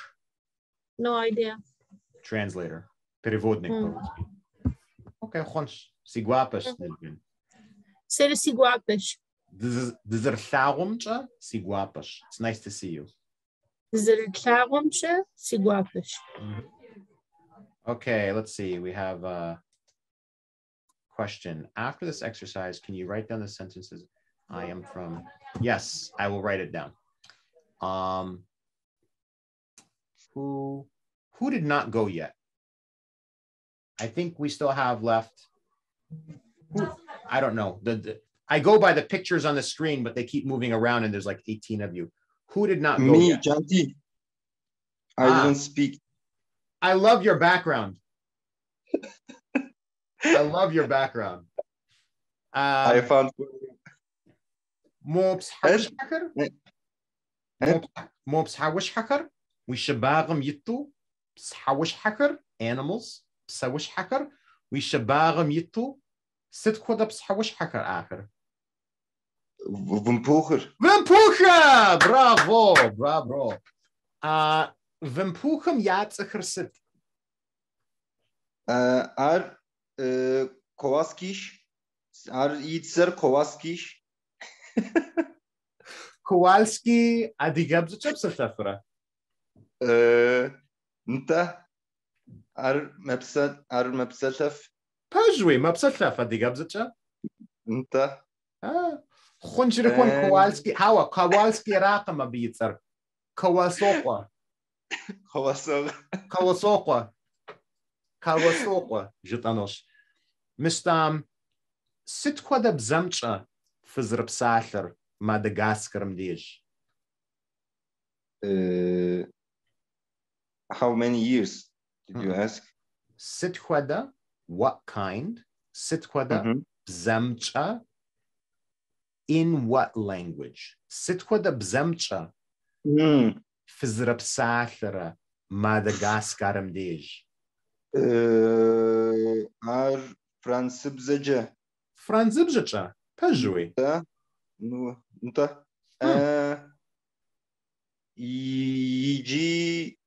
No idea. Translator. Переводник. Okay, хонш. Сигуапеш. Say the siguapesh. Dizerthaumcha siguapesh. It's nice to see you. Dizerthaumcha siguapesh. Okay, let's see. We have a question. After this exercise, can you write down the sentences? I am from. Yes, I will write it down. Who did not go yet? I think we still have left. I don't know. I go by the pictures on the screen, but they keep moving around, and there's like 18 of you. Who did not go yet? Me, Janti. I didn't speak. I love your background. I love your background. I found مو بسحوش حكر مو بسحوش حكر ويشباغم يتو بسحوش حكر animals بسوش حكر ويشباغم يتو ست كودا بسحوش حكر آخر فمبوخر برافو برافو فمبوخم يات اخر ست ار كواسكيش ار يتسر كواسكيش كوالسكي اديجاب زوجة بسلتفرة انت ار مبسلتف باجوي ما بسلتف اديجاب زوجة انت خنجر يكون كوالسكي هوا كوالسكي راقم بيتسر كواسوقة كواسوقة جتانوش مستام ست كودا بزمجة فزر بساثر مادغاسكر مديج how many years did you ask? ست كودا what kind ست كودا بزمجة in what language ست كودا بزمجة فزر بساثر مادغاسكر مديج ار فرانسبزجة فرانسبزجة باجوي انت يجي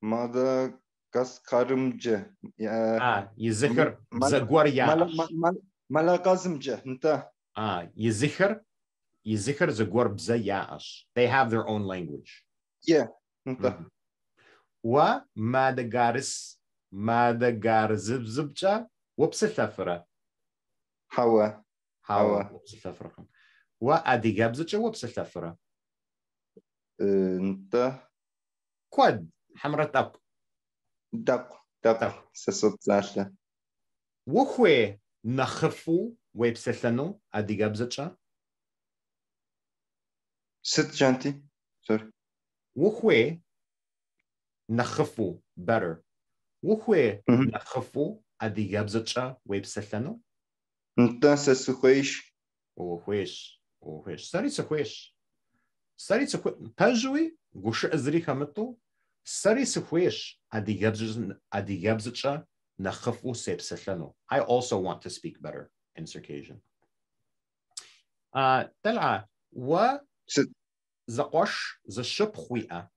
مادغاسكارمجة يذكر زغور ياش مالاغازمجة انت يذكر زغور بزا ياش they have their own language انت مادغارزبزبجة وبسلتفرة هوا وبسلتفرة واديجابزجة وبسلتفرة انت كود حمرة دق سسوت زاشلة وخوي نخفو وبسلتنو اديجابزجة ست جانتي سوري وخوي نخفو better وخوي نخفو اديجابزجة وبسلتنو انت سسخويش وخويش ساري سخويش باجوي غوش ازري خمتو ساري سخويش اديجابزجة نخفو سيبسلتنو I also want to speak better in Circassian تلعى زقوش زشب خويئة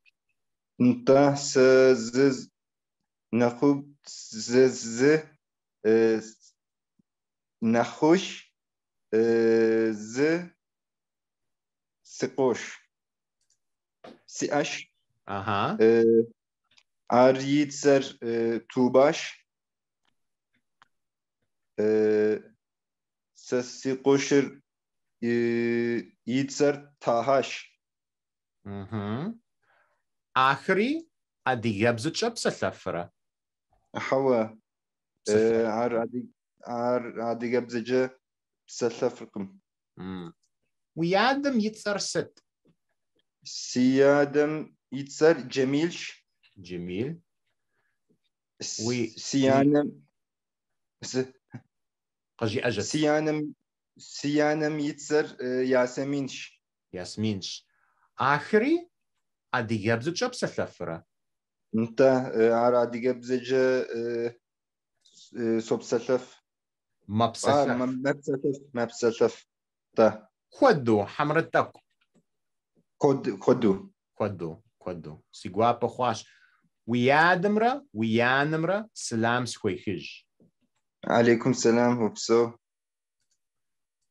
انت سزز نخوب زز نخوش ز سقوش سياش عريتسر توباش سسيقوشر يتسر تاهاش آخري أديجابزجة بسلتفرة حوا عر أديجابزجة بسلتفركم ويادم يتسر ست سيادم يتسر جميلش جميل سيانم قجي أجت سيانم يتسر ياسمينش آخري أديجابزجة بسلتفرة انت عر أديجابزجة سوبسلتف ما بسلتف تا خدو حمرتك خدو سيقوا بخواش ويانمرا سلام سخويخج عليكم السلام وبسو.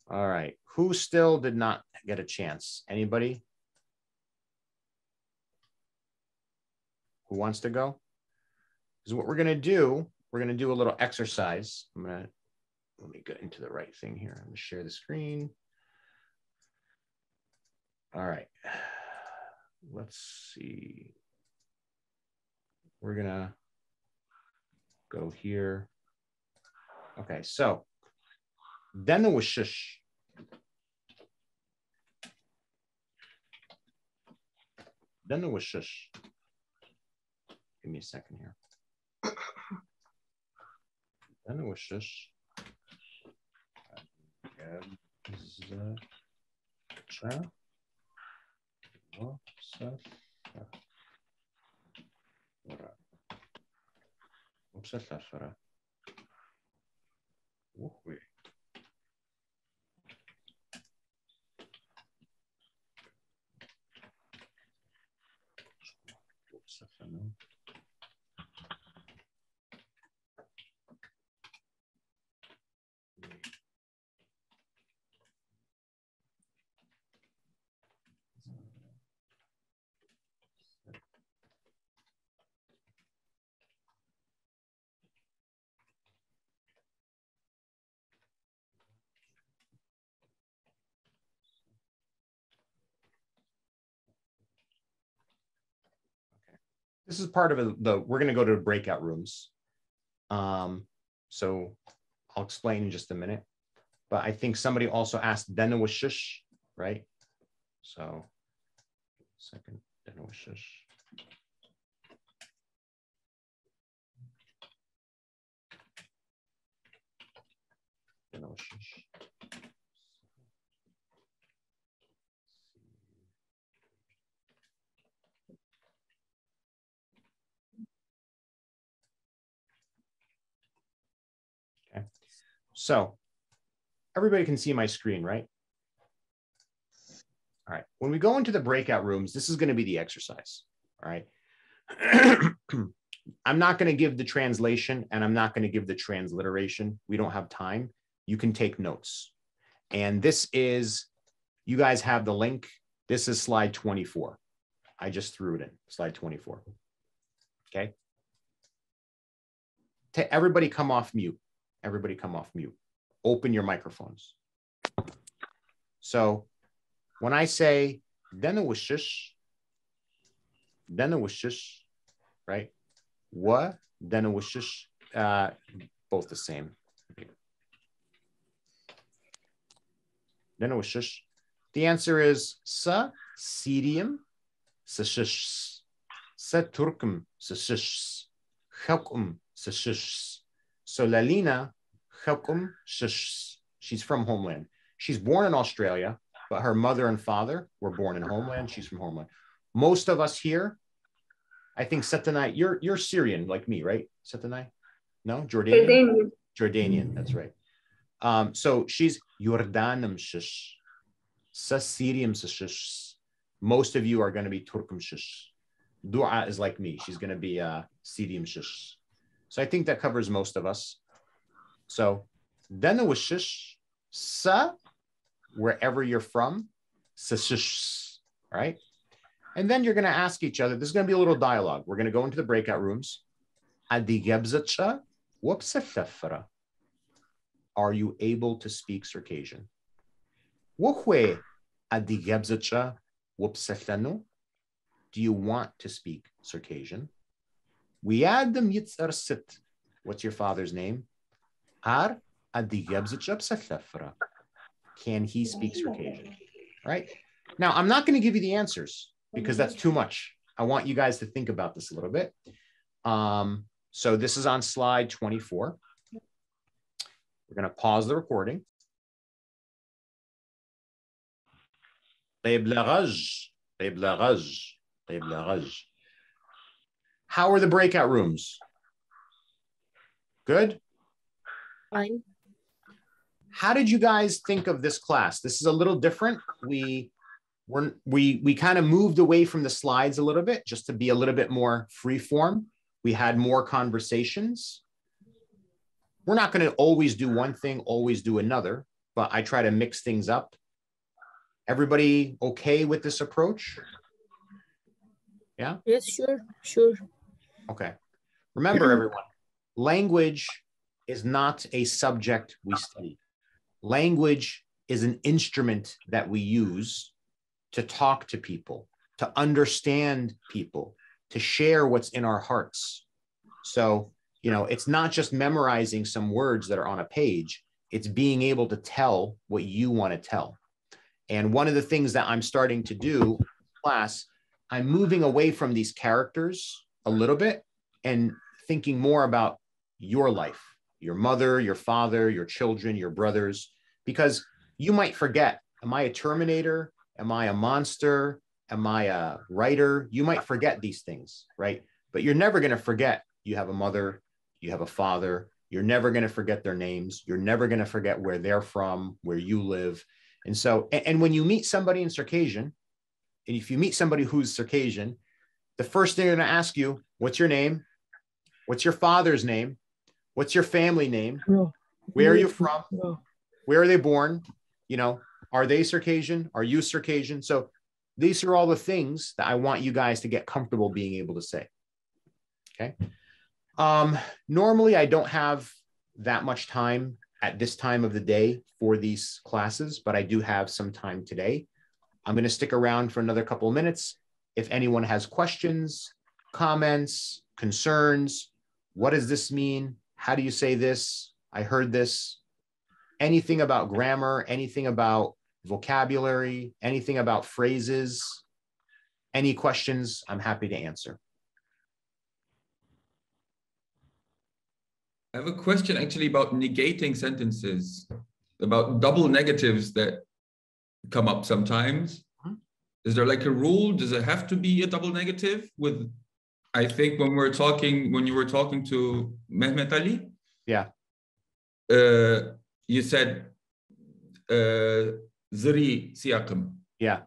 All right, who still did not get a chance? Anybody who wants to go? Because what we're going to do a little exercise. Let me get into the right thing here. I'm going to share the screen. All right, let's see. We're going to go here. Okay, so then was shush. Give me a second here. This is part of we're going to go to breakout rooms. So I'll explain in just a minute. But I think somebody also asked Denawashish, right? So, second, Denawashish. Okay. So everybody can see my screen, right? All right. When we go into the breakout rooms, this is going to be the exercise. All right. I'm not going to give the translation and I'm not going to give the transliteration. We don't have time. You can take notes. And this is, you guys have the link. This is slide 24. I just threw it in, slide 24. Okay. Everybody come off mute. Everybody come off mute. Open your microphones. So when I say Denawashish, right? What? Denawashish, both the same. Denawashish. The answer is sa Syrium sashish, sa Turkum sashish, Hakum sashish. So Lalina Hakum shish. She's from Homeland. She's born in Australia, but her mother and father were born in Homeland. She's from Homeland. Most of us here, I think Setanai, you're Syrian like me, right? Setanai? No? Jordanian? Jordanian, that's right. So she's Jordanum shish. Syrium shish. Most of you are going to be Turkum shish. Dua is like me. She's going to be Syrium shish. So I think that covers most of us. So Denawashish, sa, wherever you're from, sashish, right? And then you're going to ask each other, there's going to be a little dialogue. We're going to go into the breakout rooms. Adigebzacha, wapsefefra. Are you able to speak Circassian? Wohwe adigebzacha, wapsefenu. Do you want to speak Circassian? Wiadam yitzar sit. What's your father's name? Ar adigebzacha psefefra. Can he speak Circassian? Right? Now, I'm not going to give you the answers because that's too much. I want you guys to think about this a little bit. So this is on slide 24. We're going to pause the recording. How are the breakout rooms? Good? Fine. How did you guys think of this class? This is a little different. We kind of moved away from the slides a little bit just to be a little bit more free form. We had more conversations. We're not going to always do one thing, always do another, but I try to mix things up. Everybody okay with this approach? Yeah? Yes, sure, sure. Okay. Remember, everyone, language is not a subject we study. Language is an instrument that we use to talk to people, to understand people, to share what's in our hearts. So, you know, it's not just memorizing some words that are on a page. It's being able to tell what you want to tell. And one of the things that I'm starting to do in class, I'm moving away from these characters a little bit and thinking more about your life, your mother, your father, your children, your brothers, because you might forget, am I a Terminator? Am I a monster? Am I a writer? You might forget these things, right? But you're never going to forget you have a mother, you have a father. You're never going to forget their names. You're never going to forget where they're from, where you live. And so, and when you meet somebody in Circassian, and if you meet somebody who's Circassian, the first thing they're going to ask you, what's your name? What's your father's name? What's your family name? Where are you from? Where are they born? You know, are they Circassian? Are you Circassian? So these are all the things that I want you guys to get comfortable being able to say. Okay. Normally I don't have that much time at this time of the day for these classes, but I do have some time today. I'm going to stick around for another couple of minutes. If anyone has questions, comments, concerns, what does this mean? How do you say this? I heard this. Anything about grammar, anything about vocabulary, anything about phrases, any questions, I'm happy to answer. I have a question actually about negating sentences, about double negatives that come up sometimes. Is there like a rule? Does it have to be a double negative? With, I think when you were talking to Mehmet Ali, yeah, you said zri siyaqim. Yeah.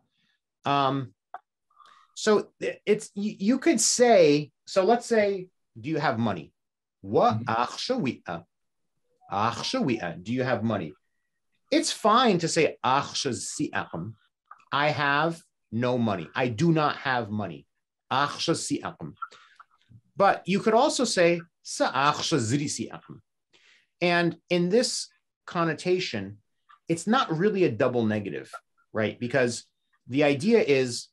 So it's, you could say, so let's say, do you have money? What? Do you have money? It's fine to say I have no money. I do not have money. But you could also say and in this connotation, it's not really a double negative, right? Because the idea is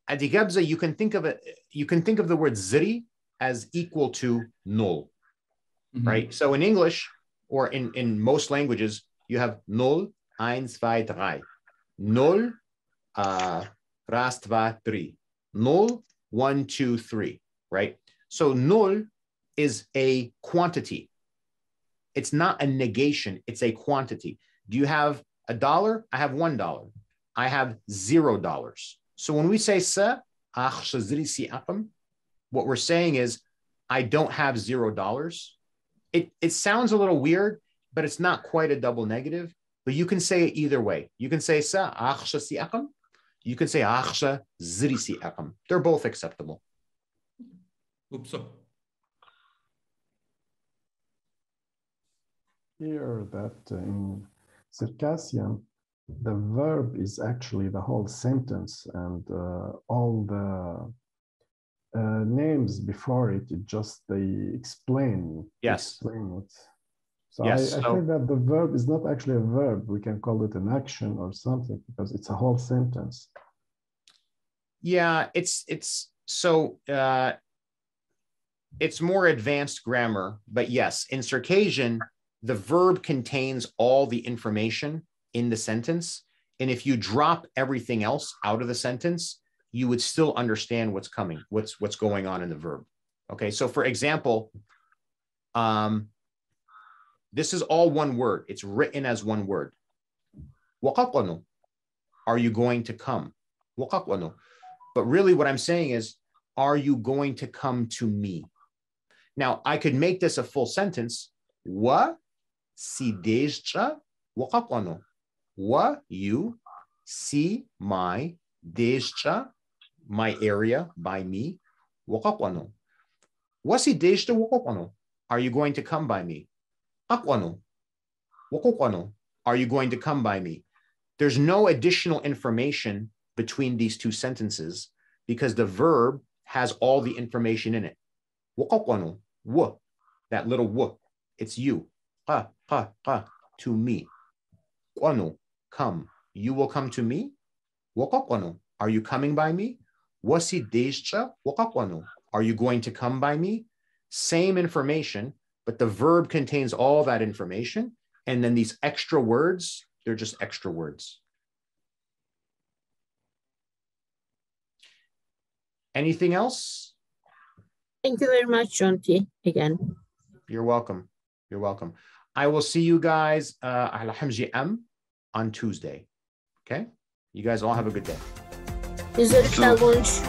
adigabza, you can think of it, you can think of the word ziri as equal to null, right? So in English, or in most languages, you have null, eins, zwei, drei. Null, ras, dva, tri. Null, 1, 2, 3, right? So null is a quantity. It's not a negation, it's a quantity. Do you have $1? I have $1. I have $0. So when we say sa, what we're saying is, I don't have $0. It sounds a little weird, but it's not quite a double negative. But you can say it either way. You can say sa akhsha si'aqam. You can say akhsha zri si'aqam. They're both acceptable. Oops. Here that in Circassian, the verb is actually the whole sentence, and all the names before it, they explain. Yes. Explain it. So yes. I think that the verb is not actually a verb. We can call it an action or something because it's a whole sentence. Yeah, it's more advanced grammar, but yes, in Circassian, the verb contains all the information in the sentence. And if you drop everything else out of the sentence, you would still understand what's coming, what's going on in the verb. Okay, so for example, this is all one word. It's written as one word. Waqaqwanu. Are you going to come? Waqaqwanu. But really what I'm saying is, are you going to come to me? Now, I could make this a full sentence. Wa si dejcha waqaqwanu. Wa, you, si, my, dejcha, my area, by me, waqaqwanu. Wa si dejcha waqaqwanu. Are you going to come by me? Aqwanu. Waqaqwanu. Are you going to come by me? There's no additional information between these two sentences because the verb has all the information in it. Waqaqwanu. Wa. That little wa. It's you. Qa, qa, qa. To me. Qanu. Come. You will come to me? Waqaqwanu. Are you coming by me? Wasi dejcha waqaqwanu. Are you going to come by me? Same information, but the verb contains all that information. And then these extra words, they're just extra words. Anything else? Thank you very much, Jonty, again. You're welcome. You're welcome. I will see you guys on Tuesday. Okay? You guys all have a good day. Is it challenge?